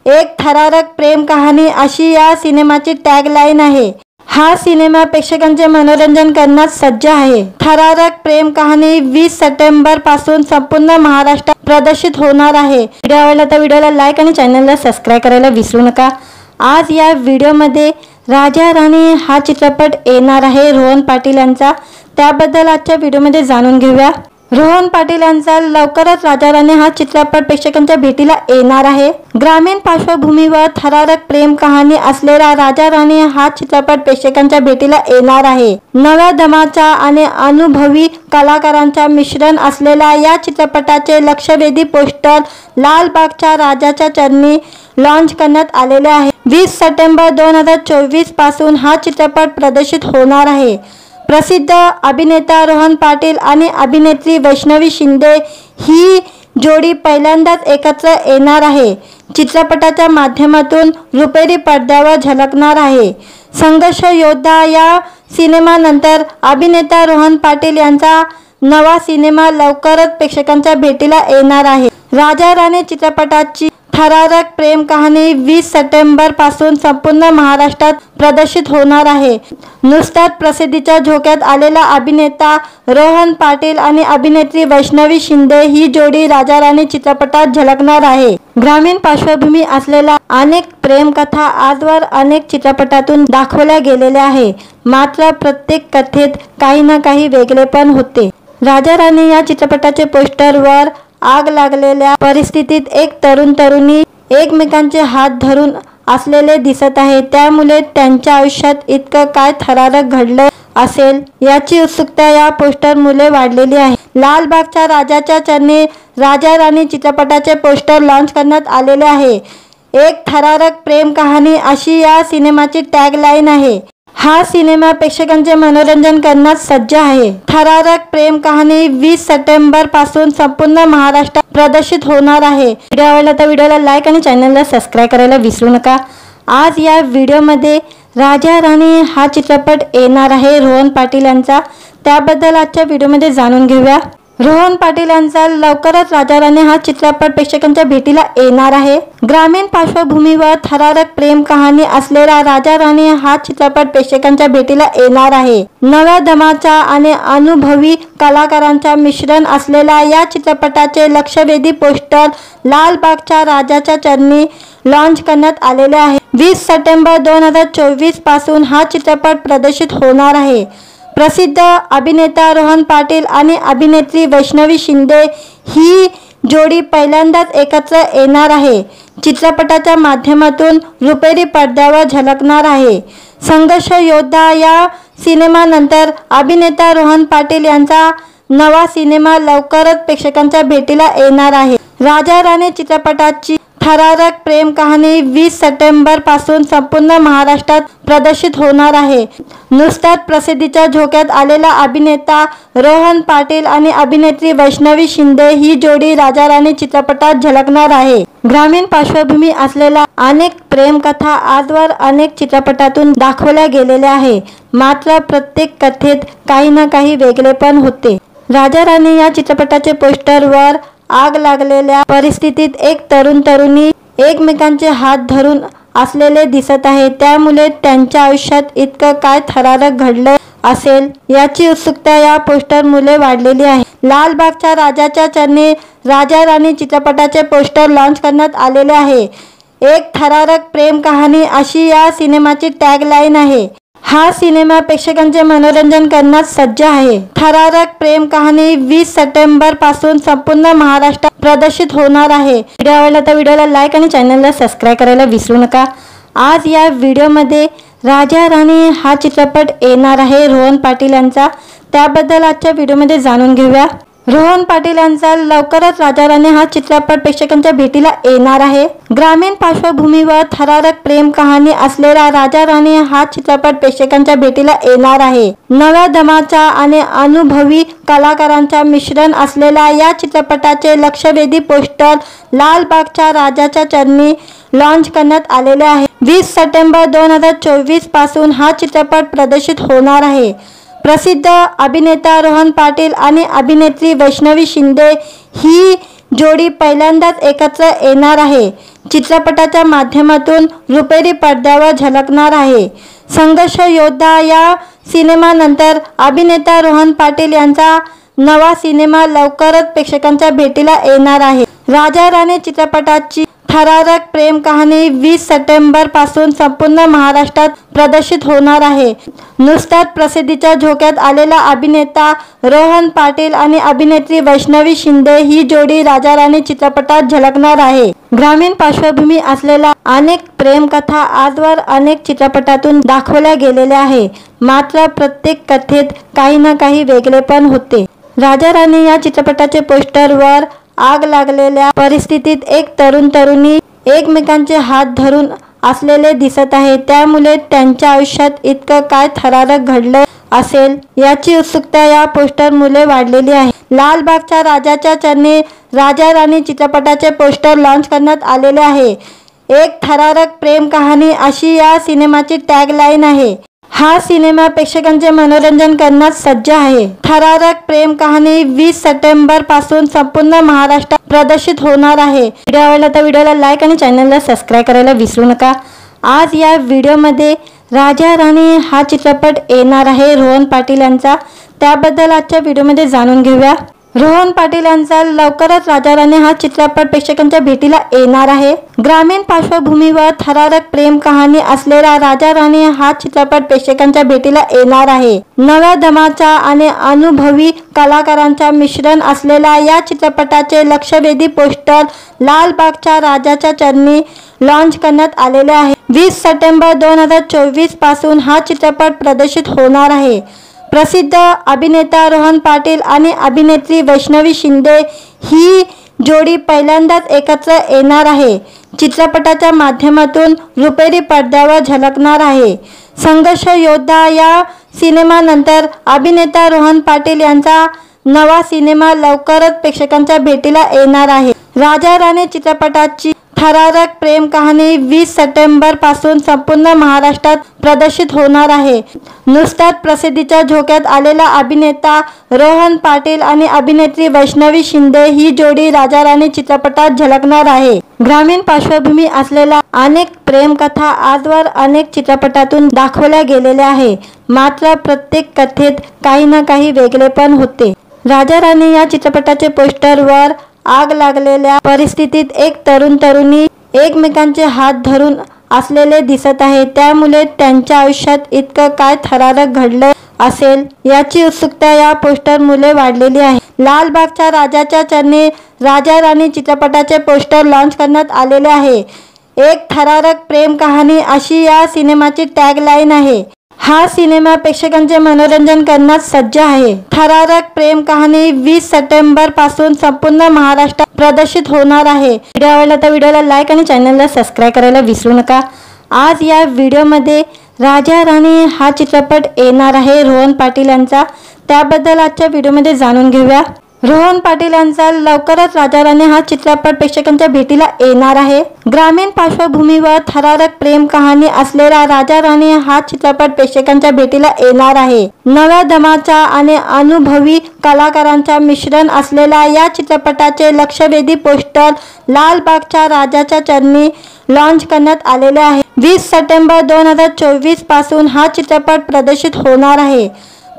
एक थरारक प्रेम कहाणी अशी या सिनेमाची टॅगलाईन आहे। हा सिनेमा प्रेक्षकांचे मनोरंजन करण्यास सज्ज आहे। थरारक प्रेम कहाणी 20 सप्टेंबर पासून संपूर्ण महाराष्ट्रात प्रदर्शित होणार आहे। व्हिडिओ आवडला तर व्हिडिओला लाईक आणि चॅनलला सबस्क्राईब करायला विसरू नका। आज या व्हिडिओमध्ये राजा राणी हा चित्रपट येणार आहे रोहन पाटील यांचा, त्याबद्दल आजच्या व्हिडिओमध्ये जाणून घेऊया। रोहन पाटील यांचा लवकरच राजा राणी हा चित्रपट प्रेक्षकांच्या भेटीला येणार आहे। ग्रामीण पार्श्वभूमीवर थरारक प्रेम कहाणी असलेला राजा राणी हा चित्रपट प्रेक्षकांच्या भेटीला येणार आहे। नव्या दमाच्या आणि अनुभवी कलाकारांच्या मिश्रण असलेल्या या चित्रपटाचे लक्षवेधी पोस्टर लालबागच्या राजाच्या चरणी लॉन्च करण्यात आलेले आहे। 20 सप्टेंबर 2024 पासून हा चित्रपट प्रदर्शित होणार आहे। प्रसिद्ध अभिनेता रोहन पाटील आणि अभिनेत्री वैष्णवी शिंदे ही जोडी पहिल्यांदाच एकत्र येणार आहे। चित्रपटाच्या माध्यमातून रुपेरी पडद्यावर झळकणार आहे। संघर्ष योद्धा या सिनेमानंतर अभिनेता रोहन पाटील यांचा नवा सिनेमा लवकरच प्रेक्षकांच्या भेटीला येणार आहे। राजा राणी चित्रपटाची थरारक प्रेम कहाणी 20 सप्टेंबर पासून संपूर्ण महाराष्ट्रात प्रदर्शित होणार आहे। नुकताच प्रसिद्धीच्या झोक्यात आलेला अभिनेता रोहन पाटील आणि अभिनेत्री वैष्णवी शिंदे ही जोडी राजा राणी चित्रपटात झळकणार आहे। ग्रामीण पार्श्वभूमी असलेल्या अनेक प्रेमकथा आजवर अनेक चित्रपटातून दाखवल्या गेलेल्या आहे, मात्र प्रत्येक कथेत काही ना काही वेगळेपण होते। राजा राणी या चित्रपटाचे पोस्टरवर आग लागलेल्या परिस्थितीत एक तरुण तरुणी एकमेकांचे हात धरून असलेले दिसत आहे। त्यामुळे त्यांच्या आयुष्यात इतकं काय थरारक घडलं असेल याची उत्सुकता या पोस्टरमुळे वाढलेली आहे। लालबागच्या राजाच्या चरणी राजा राणी चित्रपटाचे पोस्टर लॉन्च करण्यात आलेले आहे। एक थरारक प्रेम कहाणी अशी या सिनेमाची टॅगलाईन आहे। हा सिनेमा प्रेक्षकांचे मनोरंजन करण्यास सज्ज आहे। थरारक प्रेम कहाणी 20 सप्टेंबर पासून संपूर्ण महाराष्ट्रात प्रदर्शित होणार आहे। व्हिडिओ आवडला तर व्हिडिओला लाईक आणि चॅनलला सबस्क्राईब करायला विसरू नका। आज या व्हिडिओमध्ये राजा राणी हा चित्रपट येणार आहे रोहन पाटील यांचा, त्याबद्दल आजच्या व्हिडिओमध्ये जाणून घेऊया। रोहन पाटील यांचा लवकरच राजा राणी हा चित्रपट प्रेक्षकांच्या भेटीला येणार आहे। ग्रामीण पार्श्वभूमीवर थरारक प्रेम कहाणी असलेला राजा राणी हा चित्रपट प्रेक्षकांच्या भेटीला येणार आहे। नव्या दमाच्या आणि अनुभवी कलाकारांच्या मिश्रण असलेल्या या चित्रपटाचे लक्षवेधी पोस्टर लालबागच्या राजाच्या चरणी लॉन्च करण्यात आलेले आहे। 20 सप्टेंबर 2024 पासून हा चित्रपट प्रदर्शित होणार आहे। प्रसिद्ध अभिनेता रोहन पाटील आणि अभिनेत्री वैष्णवी शिंदे ही जोडी पहिल्यांदाच एकत्र येणार आहे। चित्रपटाच्या माध्यमातून रुपेरी पडद्यावर झळकणार आहे। संघर्ष योद्धा या सिनेमानंतर अभिनेता रोहन पाटील यांचा नवा सिनेमा लवकरच प्रेक्षकांच्या भेटीला येणार आहे। राजा राणी चित्रपटाची थरारक प्रेम कहाणी 20 सप्टेंबर पासून संपूर्ण महाराष्ट्रात प्रदर्शित होणार आहे। नुकताच प्रसिद्धीच्या झोक्यात आलेला अभिनेता रोहन पाटील आणि अभिनेत्री वैष्णवी शिंदे ही जोडी राजा राणी चित्रपटात झळकणार आहे। ग्रामीण पार्श्वभूमी असलेल्या अनेक प्रेमकथा आजवर अनेक चित्रपटातून दाखवल्या गेलेल्या आहे, मात्र प्रत्येक कथेत काही ना काही वेगळेपण होते। राजा राणी या चित्रपटाचे पोस्टरवर आग लागलेल्या परिस्थितीत एक तरुण तरुणी एकमेकांचे हात धरून असलेले दिसत आहे, त्यामुळे त्यांच्या आयुष्यात इतकं काय थरारक घडलं असेल याची उत्सुकता या पोस्टरमुळे वाढलेली आहे. लालबागच्या राजाच्या चरणी राजा राणी चित्रपटाचे पोस्टर लॉन्च करण्यात आलेले आहे. एक थरारक प्रेम कहाणी अशी या सिनेमाची टॅगलाईन आहे. हा सिनेमा प्रेक्षकांचे मनोरंजन करण्यास सज्ज आहे. थरारक प्रेम कहाणी 20 सप्टेंबर पासून संपूर्ण महाराष्ट्रात प्रदर्शित होणार आहे. व्हिडिओ आवडला तर व्हिडिओला लाईक आणि चॅनलला सबस्क्राईब करायला विसरू नका. आज या व्हिडिओमध्ये राजा राणी हा चित्रपट येणार आहे रोहन पाटील यांचा. त्याबद्दल आजच्या व्हिडिओमध्ये जाणून घेऊया. रोहन पाटील यांचा लवकरच राजा राणी हा चित्रपट प्रेक्षकांच्या भेटीला येणार आहे. ग्रामीण पार्श्वभूमीवर थरारक प्रेम कहाणी असलेला राजा राणी हा चित्रपट प्रेक्षकांच्या भेटीला येणार आहे. नव्या दमाचा आणि अनुभवी कलाकारांचा मिश्रण असलेला या चित्रपटाचे लक्षवेधी पोस्टर लालबागच्या राजाच्या चरणी लॉन्च करण्यात आलेले आहे. 20 सप्टेंबर 2024 पासून हा चित्रपट प्रदर्शित होणार आहे. प्रसिद्ध अभिनेता रोहन पाटील आणि अभिनेत्री वैष्णवी शिंदे ही जोडी पहिल्यांदाच एकत्र येणार आहे. चित्रपटाच्या माध्यमातून रुपेरी पडद्यावर झळकणार आहे. संघर्ष योद्धा या सिनेमानंतर अभिनेता रोहन पाटील यांचा नवा सिनेमा लवकरच प्रेक्षकांच्या भेटीला येणार आहे. राजा राणी चित्रपटाची थरारक प्रेम कहाणी 20 सप्टेंबर पासून संपूर्ण महाराष्ट्रात प्रदर्शित होणार आहे. नुकताच प्रसिद्धीच्या झोक्यात आलेला अभिनेता रोहन पाटील आणि अभिनेत्री वैष्णवी शिंदे ही जोडी राजा राणी चित्रपटात झळकणार आहे. ग्रामीण पार्श्वभूमी असलेल्या अनेक प्रेमकथा आजवर अनेक चित्रपटातून दाखवल्या गेलेल्या आहे. मात्र प्रत्येक कथेत काही ना काही वेगळेपण होते. राजा राणी या चित्रपटाचे पोस्टरवर आग लागलेल्या परिस्थितीत एक तरुण तरुणी एकमेकांचे हात धरून असलेले दिसत आहे, त्यामुळे त्यांच्या आयुष्यात इतकं काय थरारक घडलं असेल याची उत्सुकता या पोस्टरमुळे वाढलेली आहे. लालबागच्या राजाच्या चरणी राजा राणी चित्रपटाचे पोस्टर लॉन्च करण्यात आलेले आहे. एक थरारक प्रेम कहाणी अशी या सिनेमाची टॅगलाईन आहे. हा सिनेमा प्रेक्षकांचे मनोरंजन करण्यास सज्ज आहे. थरारक प्रेम कहाणी 20 सप्टेंबर पासून संपूर्ण महाराष्ट्रात प्रदर्शित होणार आहे. व्हिडिओ आवडला तर व्हिडिओला लाईक आणि चॅनलला सबस्क्राईब करायला विसरू नका. आज या व्हिडिओमध्ये राजा राणी हा चित्रपट येणार आहे रोहन पाटील यांचा. त्याबद्दल आजच्या व्हिडिओमध्ये जाणून घेऊया. रोहन पाटील यांचा लवकरच राजा राणी हा चित्रपट प्रेक्षकांच्या भेटीला येणार आहे. ग्रामीण पार्श्वभूमीवर थरारक प्रेम कहाणी असलेला राजा राणी हा चित्रपट प्रेक्षकांच्या भेटीला येणार आहे. नव्या दमाचा आणि अनुभवी कलाकारांचा मिश्रण असलेला या चित्रपटाचे लक्षवेधी पोस्टर लालबागच्या राजाच्या चरणी लॉन्च करण्यात आलेले आहे. 20 सप्टेंबर 2024 पासून हा चित्रपट प्रदर्शित होणार आहे. प्रसिद्ध अभिनेता रोहन पाटील आणि अभिनेत्री वैष्णवी शिंदे ही जोडी पहिल्यांदाच एकत्र येणार आहे. चित्रपटाच्या माध्यमातून रुपेरी पडद्यावर झळकणार आहे. संघर्ष योद्धा या सिनेमानंतर अभिनेता रोहन पाटील यांचा नवा सिनेमा लवकरच प्रेक्षकांच्या भेटीला येणार आहे. राजा राणी चित्रपटाची थरारक प्रेम कहाणी 20 सप्टेंबर पासून संपूर्ण महाराष्ट्रात प्रदर्शित होणार आहे. नुकताच प्रसिद्धीच्या झोक्यात आलेला अभिनेता रोहन पाटील आणि अभिनेत्री वैष्णवी शिंदे ही जोडी राजा राणी चित्रपटात झळकणार आहे. ग्रामीण पार्श्वभूमी असलेल्या अनेक प्रेमकथा आजवर अनेक चित्रपटातून दाखवल्या गेलेल्या आहे. मात्र प्रत्येक कथेत काही ना काही वेगळेपण होते. राजा राणी या चित्रपटाचे पोस्टरवर आग लागलेल्या परिस्थितीत एक तरुण तरुणी एकमेकांचे हात धरून असलेले दिसत आहे, त्यामुळे त्यांच्या आयुष्यात इतकं काय थरारक घडलं असेल याची उत्सुकता या पोस्टरमुळे वाढलेली आहे. लालबागच्या राजाच्या चरणी राजा राणी चित्रपटाचे पोस्टर लॉन्च करण्यात आलेले आहे. एक थरारक प्रेम कहाणी अशी या सिनेमाची टॅगलाईन आहे. हा सिनेमा प्रेक्षकांचे मनोरंजन करण्यास सज्ज आहे. थरारक प्रेम कहाणी 20 सप्टेंबर पासून संपूर्ण महाराष्ट्रात प्रदर्शित होणार आहे. व्हिडिओ आवडला तर व्हिडिओला लाईक आणि चॅनलला सबस्क्राईब करायला विसरू नका. आज या व्हिडिओमध्ये राजा राणी हा चित्रपट येणार आहे रोहन पाटील यांचा. त्याबद्दल आजच्या व्हिडिओमध्ये जाणून घेऊया. रोहन पाटील यांचा लवकरच राजा राणी हा चित्रपट प्रेक्षकांच्या भेटीला येणार आहे. ग्रामीण पार्श्वभूमीवर थरारक प्रेम कहाणी असलेला राजा राणी हा चित्रपट प्रेक्षकांच्या भेटीला येणार आहे. नव्या दमाचा आणि अनुभवी कलाकारांचा मिश्रण असलेला या चित्रपटाचे लक्षवेधी पोस्टर लालबागच्या राजाच्या चरणी लॉन्च करण्यात आलेले आहे। 20 सप्टेंबर 2024 पासून हा चित्रपट प्रदर्शित होणार आहे।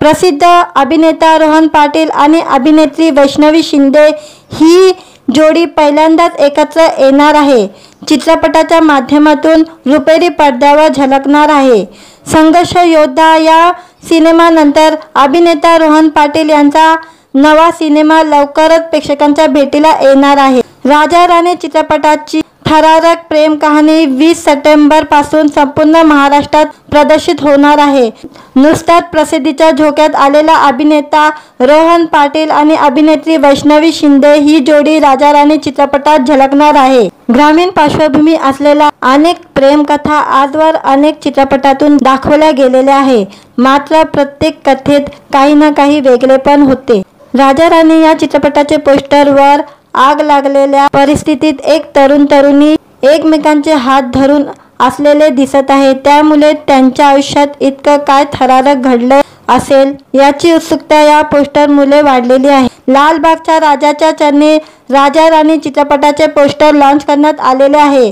प्रसिद्ध अभिनेता रोहन पाटील आणि अभिनेत्री वैष्णवी शिंदे ही जोडी पहिल्यांदाच एकत्र येणार आहे। चित्रपटाच्या माध्यमातून रुपेरी पडद्यावर झळकणार आहे। संघर्ष योद्धा या सिनेमानंतर अभिनेता रोहन पाटील यांचा नवा सिनेमा लवकरच प्रेक्षकांच्या भेटीला येणार आहे। राजा राणी चित्रपटाची थरारक प्रेम कहाणी 20 सप्टेंबर पासून संपूर्ण महाराष्ट्रात प्रदर्शित होणार आहे। नुकताच प्रसिद्धीच्या झोक्यात आलेला अभिनेता रोहन पाटील आणि अभिनेत्री वैष्णवी शिंदे ही जोडी राजा राणी चित्रपटात झळकणार आहे। ग्रामीण पार्श्वभूमी असलेल्या अनेक प्रेमकथा आजवर अनेक चित्रपटातून दाखवल्या गेलेल्या आहे, मात्र प्रत्येक कथेत काही ना काही वेगळेपण होते। राजा राणी या चित्रपटाचे पोस्टरवर आग लागलेल्या परिस्थितीत एक तरुण तरुणी एकमेकांचे हात धरून असलेले दिसत आहे। त्यामुळे त्यांच्या आयुष्यात इतकं काय थरारक घडलं असेल याची उत्सुकता या पोस्टरमुळे वाढलेली आहे। लालबागच्या राजाच्या चरणी राजा राणी चित्रपटाचे पोस्टर लॉन्च करण्यात आलेले आहे।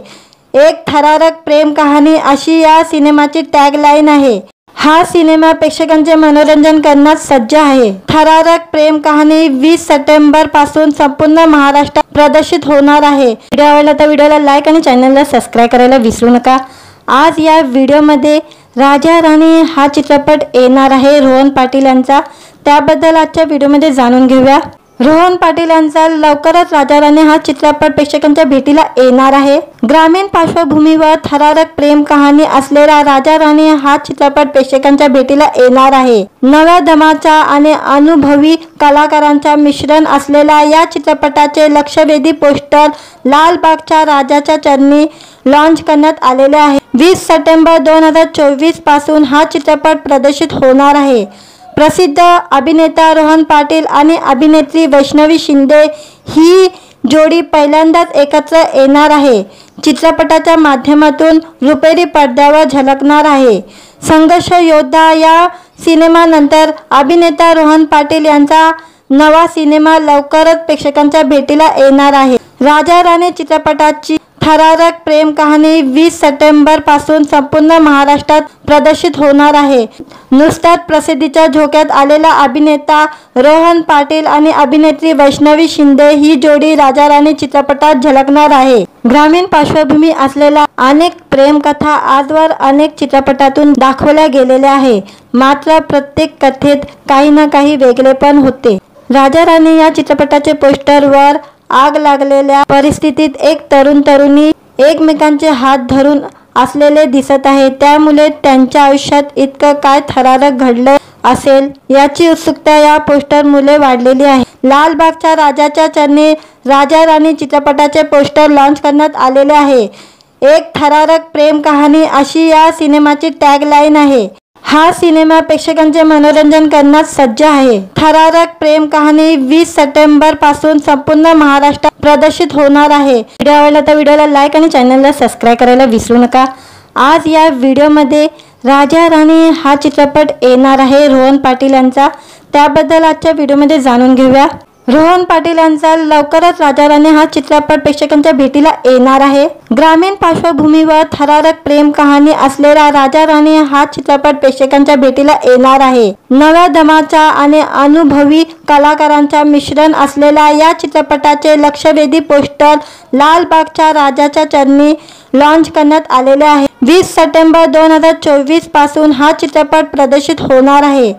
एक थरारक प्रेम कहाणी अशी या सिनेमाची टॅगलाईन आहे। हा सिनेमा प्रेक्षकांचे मनोरंजन करण्यास सज्ज आहे। थरारक प्रेम कहाणी 20 सप्टेंबर पासून संपूर्ण महाराष्ट्रात प्रदर्शित होणार आहे। व्हिडिओ आवडला तर व्हिडिओला लाईक आणि चॅनलला सबस्क्राईब करायला विसरू नका। आज या व्हिडिओमध्ये राजा राणी हा चित्रपट येणार आहे रोहन पाटील यांचा, त्याबद्दल आजच्या व्हिडिओमध्ये जाणून घेऊया। रोहन पाटील यांचा लवकरच राजा राणी हा चित्रपट प्रेक्षकांच्या भेटीला येणार आहे। ग्रामीण पार्श्वभूमीवर थरारक प्रेम कहाणी असलेला राजा राणी हा चित्रपट प्रेक्षकांच्या भेटीला येणार आहे। नव्या दमाच्या आणि अनुभवी कलाकारांचा मिश्रण असलेल्या या चित्रपटाचे लक्षवेधी पोस्टर लालबागच्या राजाच्या चरणी लॉन्च करण्यात आलेले आहे। 20 सप्टेंबर 2024 पासून हा चित्रपट प्रदर्शित होणार आहे। प्रसिद्ध अभिनेता रोहन पाटील आणि अभिनेत्री वैष्णवी शिंदे ही जोडी पहिल्यांदाच एकत्र येणार आहे। चित्रपटाच्या माध्यमातून रुपेरी पडद्यावर झळकणार आहे। संघर्ष योद्धा या सिनेमानंतर अभिनेता रोहन पाटील यांचा नवा सिनेमा लवकरच प्रेक्षकांच्या भेटीला येणार आहे। राजा राणी चित्रपटाची थरारक प्रेम कहाणी 20 सप्टेंबर पासून संपूर्ण महाराष्ट्रात प्रदर्शित होणार आहे। नुकताच प्रसिद्धीच्या झोक्यात आलेला अभिनेता रोहन पाटील आणि अभिनेत्री वैष्णवी शिंदे ही जोडी राजा राणी चित्रपटात झळकणार आहे। ग्रामीण पार्श्वभूमी असलेल्या अनेक प्रेमकथा आजवर अनेक चित्रपटातून दाखवल्या गेलेल्या आहे, मात्र प्रत्येक कथेत काही ना काही वेगळेपण होते। राजा राणी या चित्रपटाचे पोस्टरवर आग लागलेल्या परिस्थितीत एक तरुण तरुणी एकमेकांचे हात धरून असलेले दिसत आहे। त्यामुळे त्यांच्या आयुष्यात इतकं काय थरारक घडलं असेल याची उत्सुकता या पोस्टरमुळे वाढलेली आहे। लालबागच्या राजाच्या चरणी राजा राणी चित्रपटाचे पोस्टर लॉन्च करण्यात आलेले आहे। एक थरारक प्रेम कहाणी अशी या सिनेमाची टॅगलाईन आहे। आग लागलेल्या परिस्थितीत एक तरुण तरुणी एकमेकांचे हात धरून असलेले दिसत आहे। त्यामुळे त्यांच्या आयुष्यात इतकं काय थरारक घडलं असेल याची उत्सुकता या पोस्टरमुळे वाढलेली आहे। लालबागच्या राजाच्या चरणी राजा राणी चित्रपटाचे पोस्टर लॉन्च करण्यात आलेले आहे। एक थरारक प्रेम कहाणी अशी या सिनेमाची टॅगलाईन आहे। हा सिनेमा प्रेक्षकांचे मनोरंजन करण्यास सज्ज आहे। थरारक प्रेम कहाणी 20 सप्टेंबर पासून संपूर्ण महाराष्ट्रात प्रदर्शित होणार आहे। व्हिडिओ आवडला तर व्हिडिओला लाईक आणि चॅनलला सबस्क्राईब करायला विसरू नका। आज या व्हिडिओमध्ये राजा राणी हा चित्रपट येणार आहे रोहन पाटील यांचा, त्याबद्दल आजच्या व्हिडिओमध्ये जाणून घेऊया। रोहन पाटील यांचा लवकरच राजा राणी हा चित्रपट प्रेक्षकांच्या भेटीला येणार आहे। ग्रामीण पार्श्वभूमीवर थरारक प्रेम कहाणी असलेला राजा राणी हा चित्रपट प्रेक्षकांच्या भेटीला येणार आहे। नव्या दमाच्या आणि अनुभवी कलाकारांचा मिश्रण असलेल्या या चित्रपटाचे लक्षवेधी पोस्टर लालबागच्या राजाच्या चरणी लॉन्च करण्यात आलेले आहे। 20 सप्टेंबर 2024 पासून हा चित्रपट प्रदर्शित होणार आहे।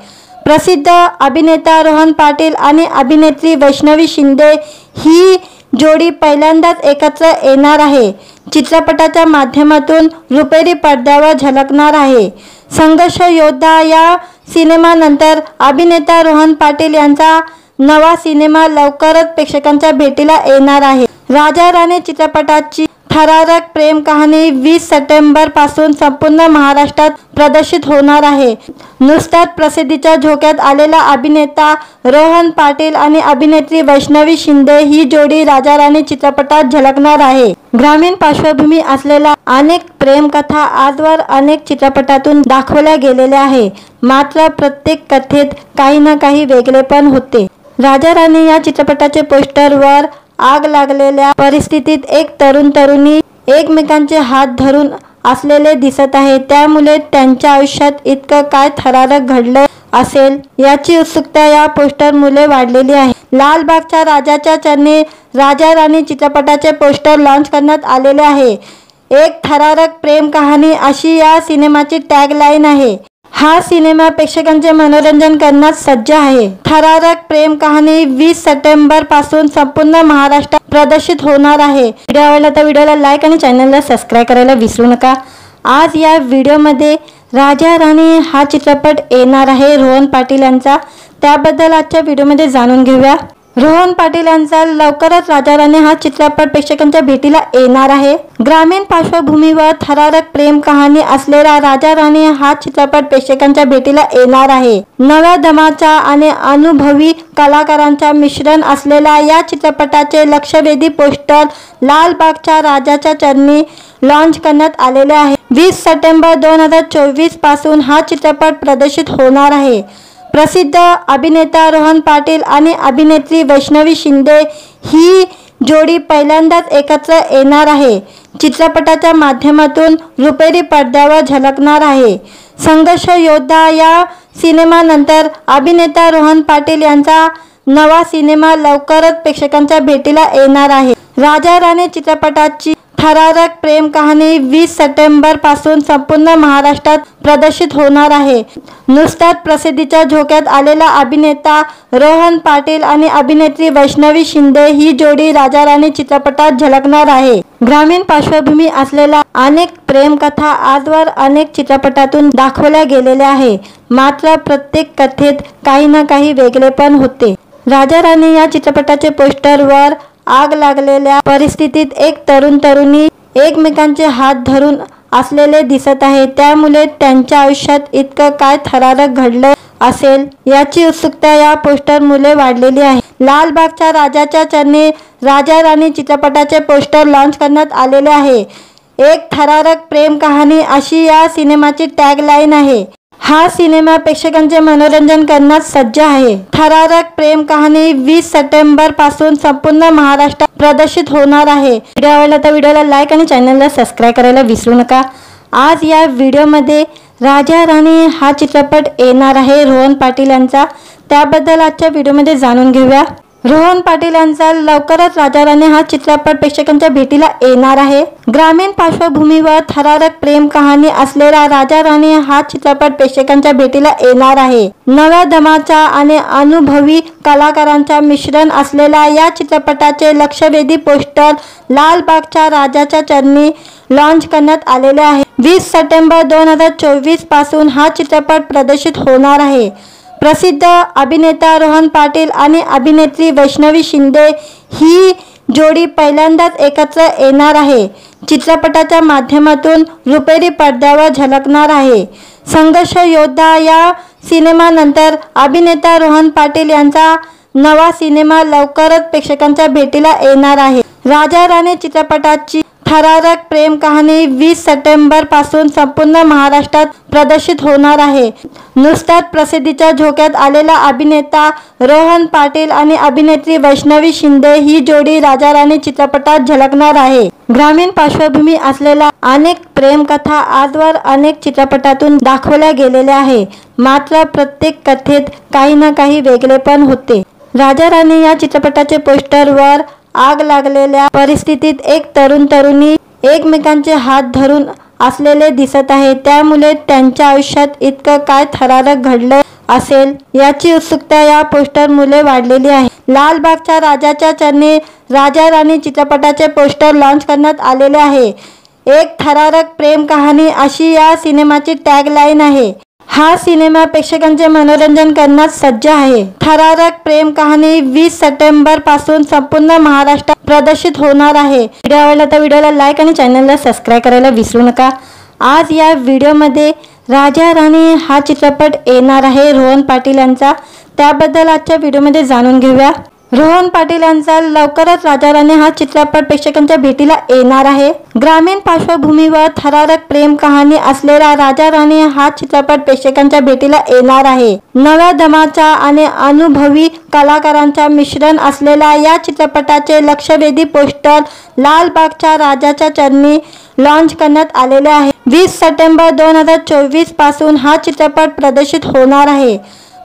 प्रसिद्ध अभिनेता रोहन पाटील आणि अभिनेत्री वैष्णवी शिंदे ही जोडी पहिल्यांदाच एकत्र येणार आहे। चित्रपटाच्या माध्यमातून रुपेरी पडद्यावर झळकणार आहे। संघर्ष योद्धा या सिनेमानंतर अभिनेता रोहन पाटील यांचा नवा सिनेमा लवकरच प्रेक्षकांच्या भेटीला येणार आहे। राजा राणी चित्रपटाची थरारक प्रेम कहाणी 20 सप्टेंबर पासून संपूर्ण महाराष्ट्रात प्रदर्शित होणार आहे। नुकताच प्रसिद्धीच्या झोक्यात आलेला अभिनेता रोहन पाटील आणि अभिनेत्री वैष्णवी शिंदे ही जोडी राजा राणी चित्रपटात झळकणार आहे। ग्रामीण पार्श्वभूमी असलेल्या अनेक प्रेमकथा आजवर अनेक चित्रपटातून दाखवल्या गेलेल्या आहे, मात्र प्रत्येक कथेत काही ना काही वेगळेपण होते। राजा राणी या चित्रपटाचे पोस्टरवर आग लागलेल्या परिस्थितीत एक तरुण तरुणी एकमेकांचे हात धरून असलेले दिसत आहे। त्यामुळे त्यांच्या आयुष्यात इतकं काय थरारक घडलं असेल याची उत्सुकता या पोस्टर मुळे वाढलेली आहे। लालबागच्या राजाच्या चरणी राजा राणी चित्रपटाचे पोस्टर लॉन्च करण्यात आलेले आहे। एक थरारक प्रेम कहाणी अशी या सिनेमाची टॅगलाईन आहे। हा सिनेमा प्रेक्षकांचे मनोरंजन करण्यास सज्ज आहे। थरारक प्रेम कहाणी 20 सप्टेंबर पासून संपूर्ण महाराष्ट्रात प्रदर्शित होणार आहे। व्हिडिओ आवडला तर व्हिडिओला लाईक आणि चॅनलला सबस्क्राईब करायला विसरू नका। आज या व्हिडिओमध्ये राजा राणी हा चित्रपट येणार आहे रोहन पाटील यांचा, त्याबद्दल आजच्या व्हिडिओमध्ये जाणून घेऊया। रोहन पाटील यांचा लवकरच राजा राणी हा चित्रपट प्रेक्षकांच्या भेटीला येणार आहे। ग्रामीण पार्श्वभूमीवर थरारक प्रेम कहाणी असलेला राजा राणी हा चित्रपट प्रेक्षकांच्या भेटीला येणार आहे। नव्या दमाचा आणि अनुभवी कलाकारांचा मिश्रण असलेला या चित्रपटाचे लक्षवेधी पोस्टर लालबागच्या राजाच्या चरणी लॉन्च करण्यात आलेले आहे। 20 सप्टेंबर 2024 पासून हा चित्रपट प्रदर्शित होणार आहे। प्रसिद्ध अभिनेता रोहन पाटील आणि अभिनेत्री वैष्णवी शिंदे ही जोडी पहिल्यांदाच एकत्र येणार आहे। चित्रपटाच्या माध्यमातून रुपेरी पडद्यावर झळकणार आहे। संघर्ष योद्धा या सिनेमानंतर अभिनेता रोहन पाटील यांचा नवा सिनेमा लवकरच प्रेक्षकांच्या भेटीला येणार आहे। राजा राणी चित्रपटाची थरारक प्रेम कहाणी 20 सप्टेंबर पासून संपूर्ण महाराष्ट्रात प्रदर्शित होणार आहे। नुकताच प्रसिद्धीच्या झोक्यात आलेला अभिनेता रोहन पाटील आणि अभिनेत्री वैष्णवी शिंदे ही जोडी राजा राणी चित्रपटात झळकणार आहे। ग्रामीण पार्श्वभूमी असलेल्या अनेक प्रेमकथा आजवर अनेक चित्रपटातून दाखवल्या गेलेल्या आहे, मात्र प्रत्येक कथेत काही ना काही वेगळेपण होते। राजा राणी या चित्रपटाचे पोस्टरवर आग लागलेल्या परिस्थितीत एक तरुण तरुणी एकमेकांचे हात धरून असलेले दिसत आहे। त्यामुळे त्यांच्या आयुष्यात इतकं काय थरारक घडलं असेल याची उत्सुकता या पोस्टर मुळे वाढलेली आहे। लालबागच्या राजाच्या चरणी राजा राणी चित्रपटाचे पोस्टर लॉन्च करण्यात आलेले आहे। एक थरारक प्रेम कहाणी अशी या सिनेमाची टॅगलाईन आहे। हा सिनेमा प्रेक्षकांचे मनोरंजन करण्यास सज्ज आहे। थरारक प्रेम कहाणी 20 सप्टेंबर पासून संपूर्ण महाराष्ट्रात प्रदर्शित होणार आहे। व्हिडिओ आवडला तर व्हिडिओला लाईक आणि चॅनलला सबस्क्राईब करायला विसरू नका। आज या व्हिडिओमध्ये राजा राणी हा चित्रपट येणार आहे रोहन पाटील यांचा, त्याबद्दल आजच्या व्हिडिओमध्ये जाणून घेऊया। रोहन पाटील यांचा लवकरच राजा राणी हा चित्रपट प्रेक्षकांच्या भेटीला येणार आहे। ग्रामीण पार्श्वभूमीवर थरारक प्रेम कहाणी असलेला राजा राणी हा चित्रपट प्रेक्षकांच्या भेटीला येणार आहे। नव्या दमाचा आणि अनुभवी कलाकारांचा मिश्रण असलेला या चित्रपटाचे लक्षवेधी पोस्टर लालबागच्या राजाच्या चरणी लॉन्च करण्यात आलेले आहे। 20 सप्टेंबर 2024 पासून हा चित्रपट प्रदर्शित होणार आहे। प्रसिद्ध अभिनेता रोहन पाटील आणि अभिनेत्री वैष्णवी शिंदे ही जोडी पहिल्यांदाच एकत्र येणार आहे। चित्रपटाच्या माध्यमातून रुपेरी पडद्यावर झळकणार आहे। संघर्ष योद्धा या सिनेमानंतर अभिनेता रोहन पाटील यांचा नवा सिनेमा लवकरच प्रेक्षकांच्या भेटीला येणार आहे। राजा राणी चित्रपटाची थरारक प्रेम कहाणी 20 सप्टेंबर पासून संपूर्ण महाराष्ट्रात प्रदर्शित होणार आहे। नुकताच प्रसिद्धीच्या झोक्यात आलेला अभिनेता रोहन पाटील आणि अभिनेत्री वैष्णवी शिंदे ही जोडी राजा राणी चित्रपटात झळकणार आहे। ग्रामीण पार्श्वभूमी असलेल्या अनेक प्रेमकथा आजवर अनेक चित्रपटातून दाखवल्या गेलेल्या आहे, मात्र प्रत्येक कथेत काही ना काही वेगळेपण होते। राजा राणी या चित्रपटाचे पोस्टरवर आग लागलेल्या परिस्थितीत एक तरुण तरुणी एकमेकांचे हात धरून असलेले दिसत आहे। त्यामुळे त्यांच्या आयुष्यात इतकं काय थरारक घडलं असेल याची उत्सुकता या पोस्टर मुळे वाढलेली आहे। लालबागच्या राजाच्या चरणी राजा राणी चित्रपटाचे पोस्टर लॉन्च करण्यात आलेले आहे। एक थरारक प्रेम कहाणी अशी या सिनेमाची टॅगलाईन आहे। हा सिनेमा प्रेक्षकांचे मनोरंजन करण्यास सज्ज आहे। थरारक प्रेम कहाणी 20 सप्टेंबर पासून संपूर्ण महाराष्ट्रात प्रदर्शित होणार आहे। व्हिडिओ आवडला तर व्हिडिओला लाईक आणि चॅनलला सबस्क्राईब करायला विसरू नका। आज या व्हिडिओमध्ये राजा राणी हा चित्रपट येणार आहे रोहन पाटील यांचा, त्याबद्दल आजच्या व्हिडिओमध्ये जाणून घेऊया। रोहन पाटील यांचा लवकरच राजा राणी हा चित्रपट प्रेक्षकांच्या भेटीला येणार आहे। ग्रामीण पार्श्वभूमीवर थरारक प्रेम कहाणी असलेला राजा राणी हा चित्रपट प्रेक्षकांच्या भेटीला येणार आहे। नव्या दमाच्या आणि अनुभवी कलाकारांच्या मिश्रण असलेल्या या चित्रपटाचे लक्षवेधी पोस्टर लालबागच्या राजाच्या चरणी लॉन्च करण्यात आलेले आहे। 20 सप्टेंबर 2024 पासून हा चित्रपट प्रदर्शित होणार आहे।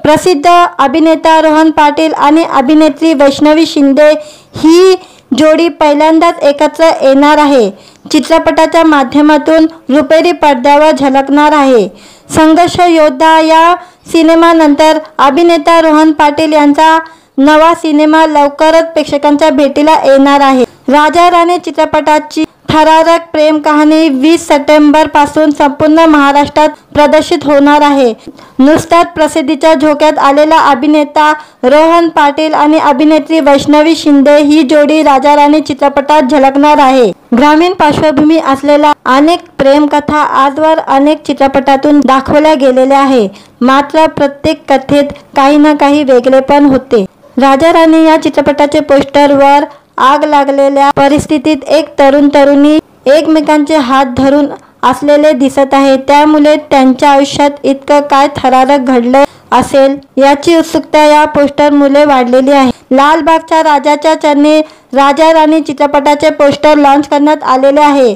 प्रसिद्ध अभिनेता रोहन पाटील आणि अभिनेत्री वैष्णवी शिंदे ही जोडी पहिल्यांदाच एकत्र येणार आहे। चित्रपटाच्या माध्यमातून रुपेरी पडद्यावर झळकणार आहे। संघर्ष योद्धा या सिनेमानंतर अभिनेता रोहन पाटील यांचा नवा सिनेमा लवकरच प्रेक्षकांच्या भेटीला येणार आहे। राजा राणी चित्रपटाची थरारक प्रेम कहाणी 20 सप्टेंबर पासून संपूर्ण महाराष्ट्रात प्रदर्शित होणार आहे। नुकताच प्रसिद्धीच्या झोक्यात आलेला अभिनेता रोहन पाटील आणि अभिनेत्री वैष्णवी शिंदे ही जोडी राजा राणी चित्रपटात झळकणार आहे। ग्रामीण पार्श्वभूमी असलेल्या अनेक प्रेमकथा आजवर अनेक चित्रपटातून दाखवल्या गेलेल्या आहे, मात्र प्रत्येक कथेत काही ना काही वेगळेपण होते। राजा राणी या चित्रपटाचे पोस्टरवर आग लागलेल्या परिस्थितीत एक तरुण तरुणी एकमेकांचे हात धरून असलेले दिसत आहे। त्यामुळे त्यांच्या आयुष्यात इतकं काय थरारक घडलं असेल याची उत्सुकता या पोस्टरमुळे वाढलेली आहे। लालबागच्या राजाच्या चरणी राजा राणी चित्रपटाचे पोस्टर लॉन्च करण्यात आलेले आहे।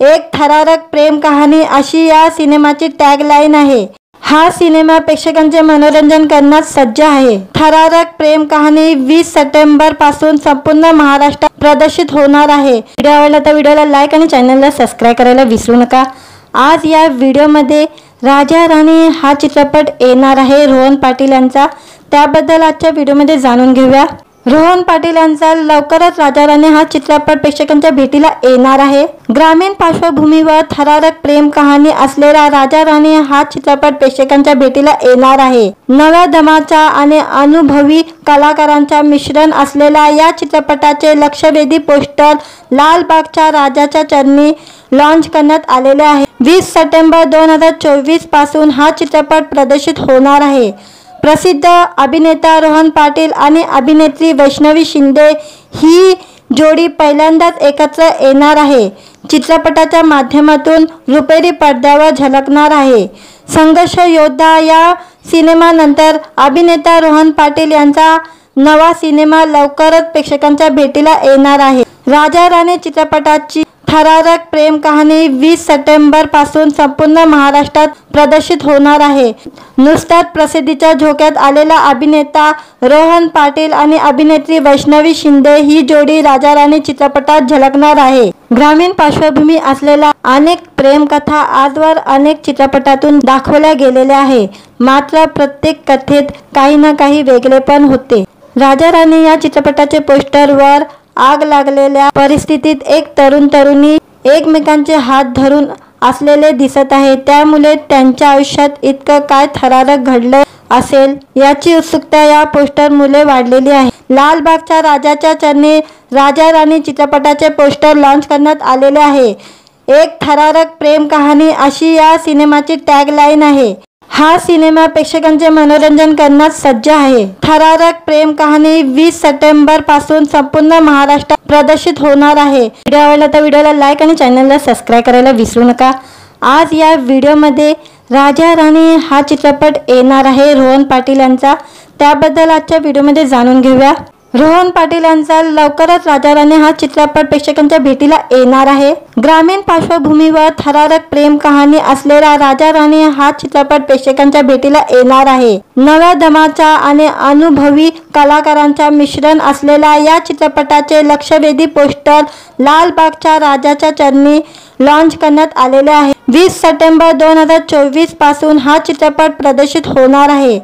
एक थरारक प्रेम कहाणी अशी या सिनेमाची टॅगलाईन आहे। हा सिनेमा प्रेक्षकांचे मनोरंजन करण्यास सज्ज आहे। थरारक प्रेम कहाणी 20 सप्टेंबर पासून संपूर्ण महाराष्ट्रात प्रदर्शित होणार आहे। व्हिडिओ आवडला तर व्हिडिओला लाईक आणि चॅनलला सबस्क्राईब करायला विसरू नका। आज या व्हिडिओमध्ये राजा राणी हा चित्रपट येणार आहे रोहन पाटील यांचा, त्याबद्दल आजच्या व्हिडिओमध्ये जाणून घेऊया। रोहन पाटील यांचा लवकरच राजा राणी हा चित्रपट प्रेक्षकांच्या भेटीला येणार आहे। ग्रामीण पार्श्वभूमीवर थरारक प्रेम कहाणी असलेला राजा राणी हा चित्रपट प्रेक्षकांच्या भेटीला येणार आहे। नव्या दमाच्या आणि अनुभवी कलाकारांच्या मिश्रण असलेल्या या चित्रपटाचे लक्षवेधी पोस्टर लालबागच्या राजाच्या चरणी लॉन्च करण्यात आलेले आहे। 20 सप्टेंबर 2024 पासून हा चित्रपट प्रदर्शित होणार आहे। प्रसिद्ध अभिनेता रोहन पाटील आणि अभिनेत्री वैष्णवी शिंदे ही जोडी पहिल्यांदाच एकत्र येणार आहे। चित्रपटाच्या माध्यमातून रुपेरी पडद्यावर झळकणार आहे। संघर्ष योद्धा या सिनेमानंतर अभिनेता रोहन पाटील यांचा नवा सिनेमा लवकरच प्रेक्षकांच्या भेटीला येणार आहे। राजा राणी चित्रपटाची थरारक प्रेम कहाणी 20 सप्टेंबर पासून संपूर्ण महाराष्ट्रात प्रदर्शित होणार आहे। नुकताच प्रसिद्धीच्या झोक्यात आलेला अभिनेता रोहन पाटील आणि अभिनेत्री वैष्णवी शिंदे ही जोडी राजा राणी चित्रपटात झळकणार आहे। ग्रामीण पार्श्वभूमी असलेल्या अनेक प्रेमकथा आजवर अनेक चित्रपटातून दाखवल्या गेलेल्या आहे, मात्र प्रत्येक कथेत काही ना काही वेगळेपण होते। राजा राणी या चित्रपटाचे पोस्टरवर आग लागलेल्या परिस्थितीत एक तरुण तरुणी एकमेकांचे हात धरून असलेले दिसत आहे। त्यामुळे त्यांच्या आयुष्यात इतकं काय थरारक घडलं असेल याची उत्सुकता या पोस्टरमुळे वाढलेली आहे। लालबागच्या राजाच्या चरणी राजा राणी चित्रपटाचे पोस्टर लॉन्च करण्यात आलेले आहे। एक थरारक प्रेम कहाणी अशी या सिनेमाची टॅगलाईन आहे। हा सिनेमा प्रेक्षकांचे मनोरंजन करण्यास सज्ज आहे। थरारक प्रेम कहाणी 20 सप्टेंबर पासून संपूर्ण महाराष्ट्रात प्रदर्शित होणार आहे। व्हिडिओ आवडला तर व्हिडिओला लाईक आणि चॅनलला सबस्क्राईब करायला विसरू नका। आज या व्हिडिओमध्ये राजा राणी हा चित्रपट येणार आहे रोहन पाटील यांचा, त्याबद्दल आजच्या व्हिडिओमध्ये जाणून घेऊया। रोहन पाटील यांचा लवकरच राजा राणी हा चित्रपट प्रेक्षकांच्या भेटीला येणार आहे। ग्रामीण पार्श्वभूमीवर थरारक प्रेम कहाणी असलेला राजा राणी हा चित्रपट प्रेक्षकांच्या भेटीला येणार आहे। नव्या दमाच्या आणि अनुभवी कलाकारांच्या मिश्रण असलेल्या या चित्रपटाचे लक्षवेधी पोस्टर लालबागच्या राजाच्या चरणी लॉन्च करण्यात आलेले आहे। 20 सप्टेंबर 2024 पासून हा चित्रपट प्रदर्शित होणार आहे।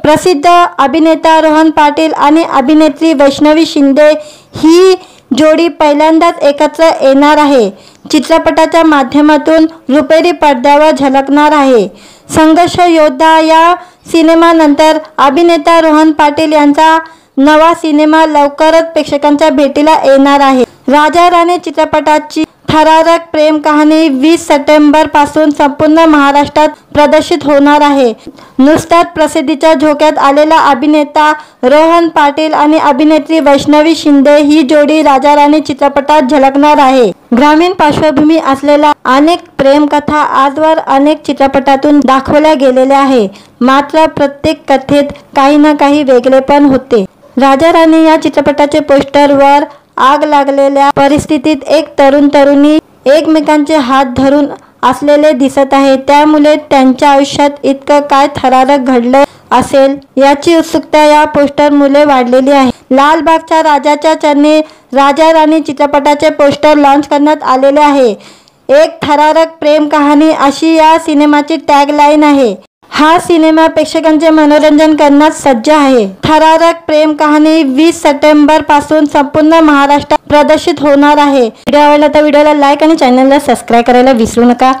प्रसिद्ध अभिनेता रोहन पाटील आणि अभिनेत्री वैष्णवी शिंदे ही जोडी पहिल्यांदाच एकत्र येणार आहे। चित्रपटाच्या माध्यमातून रुपेरी पडद्यावर झळकणार आहे। संघर्ष योद्धा या सिनेमानंतर अभिनेता रोहन पाटील यांचा नवा सिनेमा लवकरच प्रेक्षकांच्या भेटीला येणार आहे। राजा राणी चित्रपटाची थरारक प्रेम कहाणी 20 सप्टेंबर पासून संपूर्ण महाराष्ट्रात प्रदर्शित होणार आहे। नुकताच प्रसिद्धीच्या झोक्यात आलेला अभिनेता रोहन पाटील आणि अभिनेत्री वैष्णवी शिंदे ही जोडी राजा राणी चित्रपटात झळकणार आहे। ग्रामीण पार्श्वभूमी असलेल्या अनेक प्रेमकथा आजवर अनेक चित्रपटातून दाखवल्या गेलेल्या आहे, मात्र प्रत्येक कथेत काही ना काही वेगळेपण होते। राजा राणी या चित्रपटाचे पोस्टरवर आग लागलेल्या परिस्थितीत एक तरुणी एकमेकांचे हात धरून असलेले दिसत आहे, त्यामुळे त्यांच्या आयुष्यात इतकं काय थरारक घडलं असेल याची उत्सुकता या पोस्टरमुळे वाढलेली आहे। लालबागच्या राजाच्या चरणी राजा राणी चित्रपटाचे पोस्टर लॉन्च करण्यात आलेले आहे। एक थरारक प्रेम कहाणी अशी या सिनेमाची टॅगलाईन आहे। हा सिनेमा प्रेक्षकांचे मनोरंजन करण्यास सज्ज आहे। थरारक प्रेम कहाणी 20 सप्टेंबर पासून संपूर्ण महाराष्ट्रात प्रदर्शित होणार आहे। व्हिडिओ आवडला तर व्हिडिओला लाईक आणि चॅनलला सबस्क्राईब करायला विसरू नका।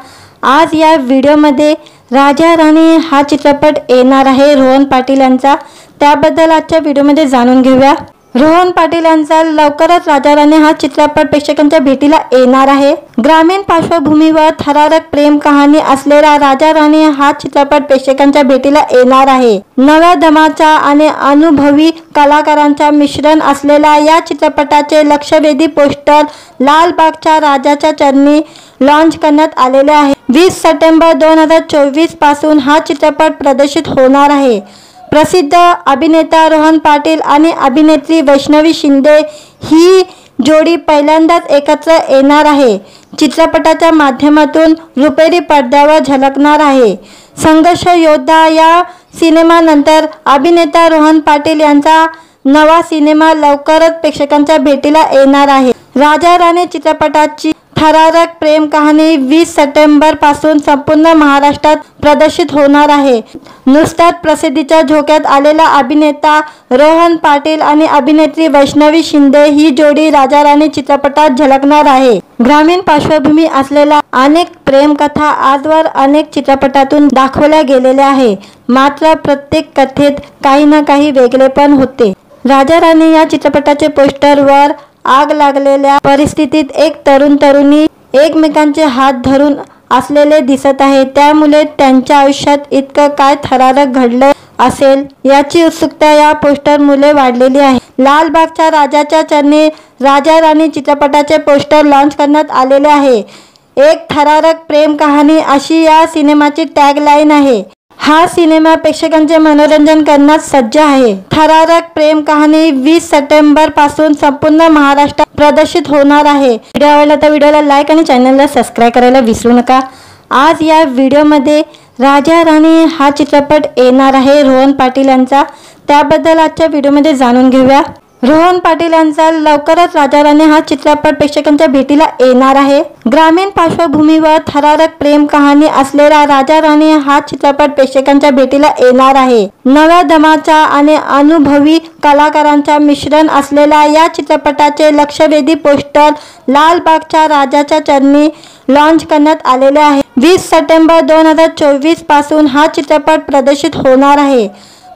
आज या व्हिडिओमध्ये राजा राणी हा चित्रपट येणार आहे रोहन पाटील यांचा, त्याबद्दल आजच्या व्हिडिओमध्ये जाणून घेऊया। रोहन पाटील यांचा लवकरच राजा राणी हा चित्रपट प्रेक्षकांच्या भेटीला येणार आहे। ग्रामीण पार्श्वभूमीवर थरारक प्रेम कहाणी असलेला राजा राणी हा चित्रपट प्रेक्षकांच्या भेटीला येणार आहे। नव्या दमाच्या आणि अनुभवी कलाकारांचा मिश्रण असलेल्या या चित्रपटाचे लक्षवेधी पोस्टर लालबागच्या राजाच्या चरणी लॉन्च करण्यात आलेले आहे। 20 सप्टेंबर 2024 पासून हा चित्रपट प्रदर्शित होणार आहे। प्रसिद्ध अभिनेता रोहन पाटील आणि अभिनेत्री वैष्णवी शिंदे ही जोडी पहिल्यांदाच एकत्र येणार आहे। चित्रपटाच्या माध्यमातून रुपेरी पडद्यावर झळकणार आहे। संघर्ष योद्धा या सिनेमानंतर अभिनेता रोहन पाटील यांचा नवा सिनेमा लवकरच प्रेक्षकांच्या भेटीला येणार आहे। राजा राणी चित्रपटाची थरारक प्रेम कहाणी 20 सप्टेंबर पासून संपूर्ण महाराष्ट्रात प्रदर्शित होणार आहे। नुकताच प्रसिद्धीच्या झोक्यात आलेला अभिनेता रोहन पाटील आणि अभिनेत्री वैष्णवी शिंदे ही जोडी राजा राणी चित्रपटात झळकणार आहे। ग्रामीण पार्श्वभूमी असलेल्या अनेक प्रेमकथा आजवर अनेक चित्रपटातून दाखवल्या गेलेल्या आहे, मात्र प्रत्येक कथेत काही ना काही वेगळेपण होते। राजा राणी या चित्रपटाचे पोस्टरवर आग लागलेल्या परिस्थितीत एक तरुणी एकमेकांचे हात धरून असलेले दिसत आहे, त्यामुळे त्यांच्या आयुष्यात इतकं काय थरारक घडलं असेल याची उत्सुकता या पोस्टरमुळे वाढलेली आहे। लालबागच्या राजाच्या चरणी राजा राणी चित्रपटाचे पोस्टर लॉन्च करण्यात आलेले आहे। एक थरारक प्रेम कहाणी अशी या सिनेमाची टॅगलाईन आहे। हा सिनेमा प्रेक्षकांचे मनोरंजन करण्यास सज्ज आहे। थरारक प्रेम कहाणी 20 सप्टेंबर पासून संपूर्ण महाराष्ट्रात प्रदर्शित होणार आहे। व्हिडिओ आवडला तर व्हिडिओला लाईक आणि चॅनलला सबस्क्राईब करायला विसरू नका। आज या व्हिडिओमध्ये राजा राणी हा चित्रपट येणार आहे रोहन पाटील यांचा, त्याबद्दल आजच्या व्हिडिओमध्ये जाणून घेऊया। रोहन पाटील यांचा लवकरच राजा राणी हा चित्रपट प्रेक्षकांच्या भेटीला येणार आहे। ग्रामीण पार्श्वभूमीवर थरारक प्रेम कहाणी असलेला राजा राणी हा चित्रपट प्रेक्षकांच्या भेटीला येणार आहे। नव्या दमाच्या आणि अनुभवी कलाकारांचा मिश्रण असलेल्या या चित्रपटाचे लक्षवेधी पोस्टर लालबागच्या राजाच्या चरणी लॉन्च करण्यात आलेले आहे। 20 सप्टेंबर 2024 पासून हा चित्रपट प्रदर्शित होणार आहे।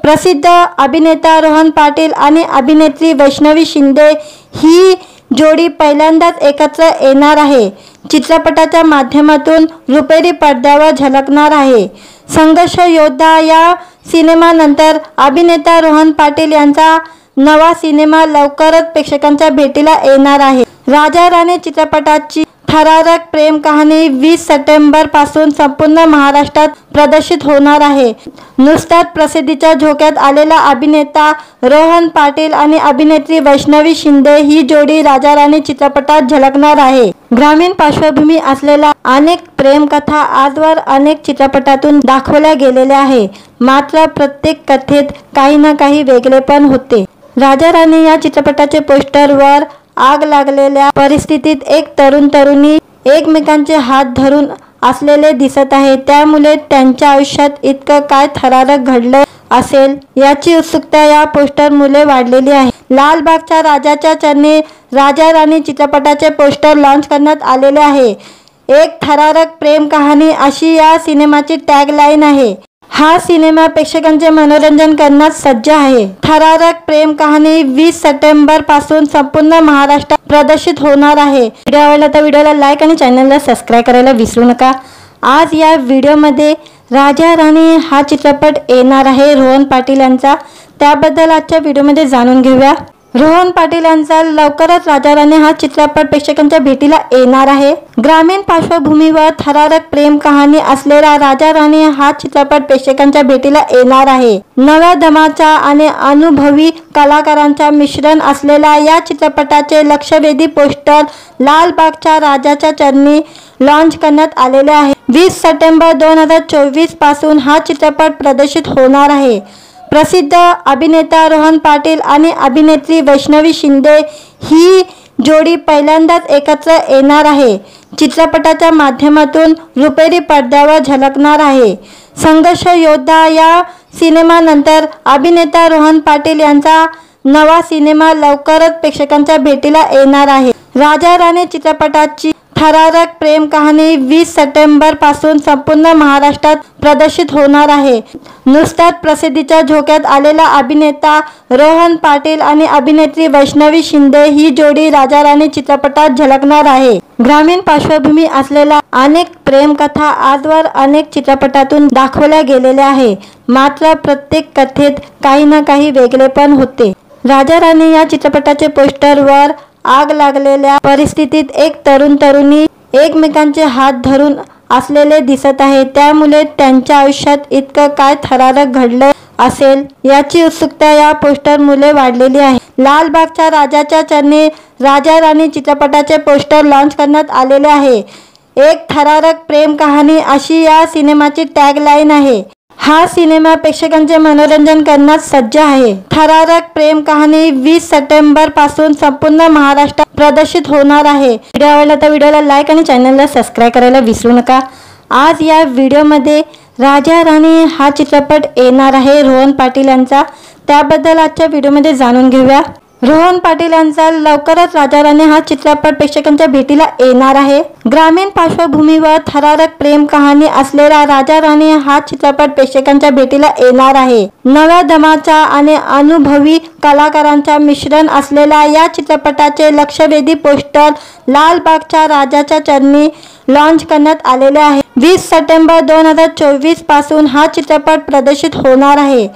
प्रसिद्ध अभिनेता रोहन पाटील आणि अभिनेत्री वैष्णवी शिंदे ही जोडी पहिल्यांदाच एकत्र येणार आहे। चित्रपटाच्या माध्यमातून रुपेरी पडद्यावर झळकणार आहे। संघर्ष योद्धा या सिनेमानंतर अभिनेता रोहन पाटील यांचा नवा सिनेमा लवकरच प्रेक्षकांच्या भेटीला येणार आहे। राजा राणी चित्रपटाची थरारक प्रेम कहाणी 20 सप्टेंबर पासून संपूर्ण महाराष्ट्रात प्रदर्शित होणार आहे। नुकताच प्रसिद्धीच्या झोक्यात आलेला अभिनेता रोहन पाटील आणि अभिनेत्री वैष्णवी शिंदे ही जोडी राजा राणी चित्रपटात झळकणार आहे। ग्रामीण पार्श्वभूमी असलेल्या अनेक प्रेमकथा आजवर अनेक चित्रपटातून दाखवल्या गेलेल्या आहे, मात्र प्रत्येक कथेत काही ना काही वेगळेपण होते। राजा राणी या चित्रपटाचे पोस्टरवर आग लागलेल्या परिस्थितीत एक तरुणी एकमेकांचे हात धरून असलेले दिसत आहे, त्यामुळे त्यांच्या आयुष्यात इतकं काय थरारक घडलं असेल याची उत्सुकता या पोस्टरमुळे वाढलेली आहे। लालबागच्या राजाच्या चरणी राजा राणी चित्रपटाचे पोस्टर लॉन्च करण्यात आलेले आहे। एक थरारक प्रेम कहाणी अशी या सिनेमाची टॅगलाईन आहे। हा सिनेमा प्रेक्षकांचे मनोरंजन करण्यास सज्ज आहे। थरारक प्रेम कहाणी 20 सप्टेंबर पासून संपूर्ण महाराष्ट्रात प्रदर्शित होणार आहे। व्हिडिओ आवडला तर व्हिडिओला लाईक आणि चॅनलला सबस्क्राइब करायला विसरू नका। आज या व्हिडिओमध्ये राजा राणी हा चित्रपट येणार आहे रोहन पाटील यांचा, त्याबद्दल आजच्या व्हिडिओमध्ये जाणून घेऊया। रोहन पाटील यांचा लवकरच राजा राणी हा चित्रपट प्रेक्षकांच्या भेटीला येणार आहे। ग्रामीण पार्श्वभूमीवर थरारक प्रेम कहाणी असलेला राजा राणी हा चित्रपट प्रेक्षकांच्या भेटीला येणार आहे। नव्या दमाच्या आणि अनुभवी कलाकारांच्या मिश्रण असलेल्या या चित्रपटाचे लक्षवेधी पोस्टर लालबागच्या राजाच्या चरणी लॉन्च करण्यात आलेले आहे। 20 सप्टेंबर 2024 पासून हा चित्रपट प्रदर्शित होणार आहे। प्रसिद्ध अभिनेता रोहन पाटील आणि अभिनेत्री वैष्णवी शिंदे ही जोडी पहिल्यांदाच एकत्र येणार आहे। चित्रपटाच्या माध्यमातून रुपेरी पडद्यावर झळकणार आहे। संघर्ष योद्धा या सिनेमानंतर अभिनेता रोहन पाटील यांचा नवा सिनेमा लवकरच प्रेक्षकांच्या भेटीला येणार आहे। राजा राणी चित्रपटाची थरारक प्रेम कहाणी 20 सप्टेंबर पासून संपूर्ण महाराष्ट्रात प्रदर्शित होणार आहे। नुकताच प्रसिद्धीच्या झोक्यात आलेला अभिनेता रोहन पाटील आणि अभिनेत्री वैष्णवी शिंदे ही जोडी राजा राणी चित्रपटात झळकणार आहे। ग्रामीण पार्श्वभूमी असलेल्या अनेक प्रेमकथा आजवर अनेक चित्रपटातून दाखवल्या गेलेल्या आहे, मात्र प्रत्येक कथेत काही ना काही वेगळेपण होते। राजा राणी या चित्रपटाचे पोस्टरवर आग लागलेल्या परिस्थितीत एक तरुण तरुणी एकमेकांचे हात धरून असलेले दिसत आहे, त्यामुळे त्यांच्या आयुष्यात इतकं काय थरारक घडलं असेल याची उत्सुकता या पोस्टरमुळे वाढलेली आहे। लालबागच्या राजाच्या चरणी राजा राणी चित्रपटाचे पोस्टर लॉन्च करण्यात आलेले आहे। एक थरारक प्रेम कहाणी अशी या सिनेमाची टॅगलाईन आहे। हा सिनेमा प्रेक्षकांचे मनोरंजन करण्यास सज्ज आहे। थरारक प्रेम कहाणी 20 सप्टेंबर पासून संपूर्ण महाराष्ट्रात प्रदर्शित होणार आहे। व्हिडिओ आवडला तर व्हिडिओला लाईक आणि चॅनलला सबस्क्राइब करायला विसरू नका। आज या व्हिडिओमध्ये राजा राणी हा चित्रपट येणार आहे रोहन पाटील यांचा, त्याबद्दल आजच्या व्हिडिओमध्ये जाणून घेऊया। रोहन पाटील यांचा लवकरच राजा राणी हा चित्रपट प्रेक्षकांच्या भेटीला येणार आहे। ग्रामीण पार्श्वभूमीवर थरारक प्रेम कहाणी असलेला राजा राणी हा चित्रपट प्रेक्षकांच्या भेटीला येणार आहे। नव्या दमाच्या आणि अनुभवी कलाकारांच्या मिश्रण असलेल्या या चित्रपटाचे लक्षवेधी पोस्टर लालबागच्या राजाच्या चरणी लॉन्च करण्यात आलेले आहे। 20 सप्टेंबर 2024 पासून हा चित्रपट प्रदर्शित होणार आहे।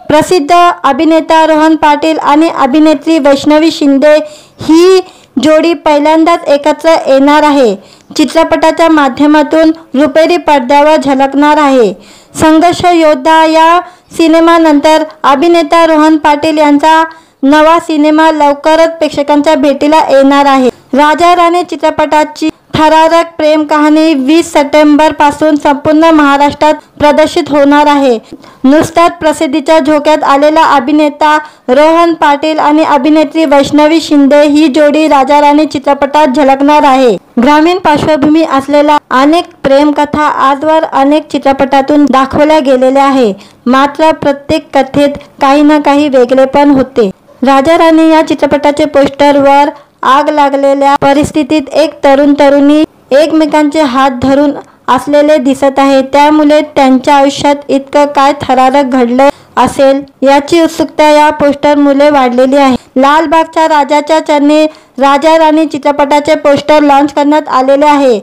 प्रसिद्ध अभिनेता रोहन पाटील आणि अभिनेत्री वैष्णवी शिंदे ही जोडी पहिल्यांदाच एकत्र येणार आहे। चित्रपटाच्या माध्यमातून रुपेरी पडद्यावर झळकणार आहे। संघर्ष योद्धा या सिनेमानंतर अभिनेता रोहन पाटील यांचा नवा सिनेमा लवकरच प्रेक्षकांच्या भेटीला येणार आहे। राजा राणी चित्रपटाची थरारक प्रेम कहाणी 20 सप्टेंबर पासून संपूर्ण महाराष्ट्रात प्रदर्शित होणार आहे। नुकताच प्रसिद्धीच्या झोक्यात आलेला अभिनेता रोहन पाटील आणि अभिनेत्री वैष्णवी शिंदे ही जोडी राजा राणी चित्रपटात झळकणार आहे। ग्रामीण पार्श्वभूमी असलेल्या अनेक प्रेमकथा आजवर अनेक चित्रपटातून दाखवल्या गेलेल्या आहे, मात्र प्रत्येक कथेत काही ना काही वेगळेपण होते। राजा राणी या चित्रपटाचे पोस्टरवर आग लागलेल्या परिस्थितीत एक तरुण तरुणी एकमेकांचे हात धरून असलेले दिसत आहे, त्यामुळे त्यांच्या आयुष्यात इतकं काय थरारक घडलं असेल याची उत्सुकता या पोस्टरमुळे वाढलेली आहे। लालबागच्या राजाच्या चरणी राजा राणी चित्रपटाचे पोस्टर लॉन्च करण्यात आलेले आहे।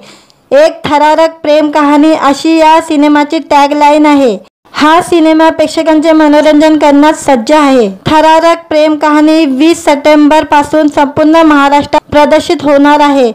एक थरारक प्रेम कहाणी अशी या सिनेमाची टॅगलाईन आहे। हा सिनेमा प्रेक्षकांचे मनोरंजन करण्यास सज्ज आहे। थरारक प्रेम कहाणी 20 सप्टेंबर पासून संपूर्ण महाराष्ट्रात प्रदर्शित होणार आहे।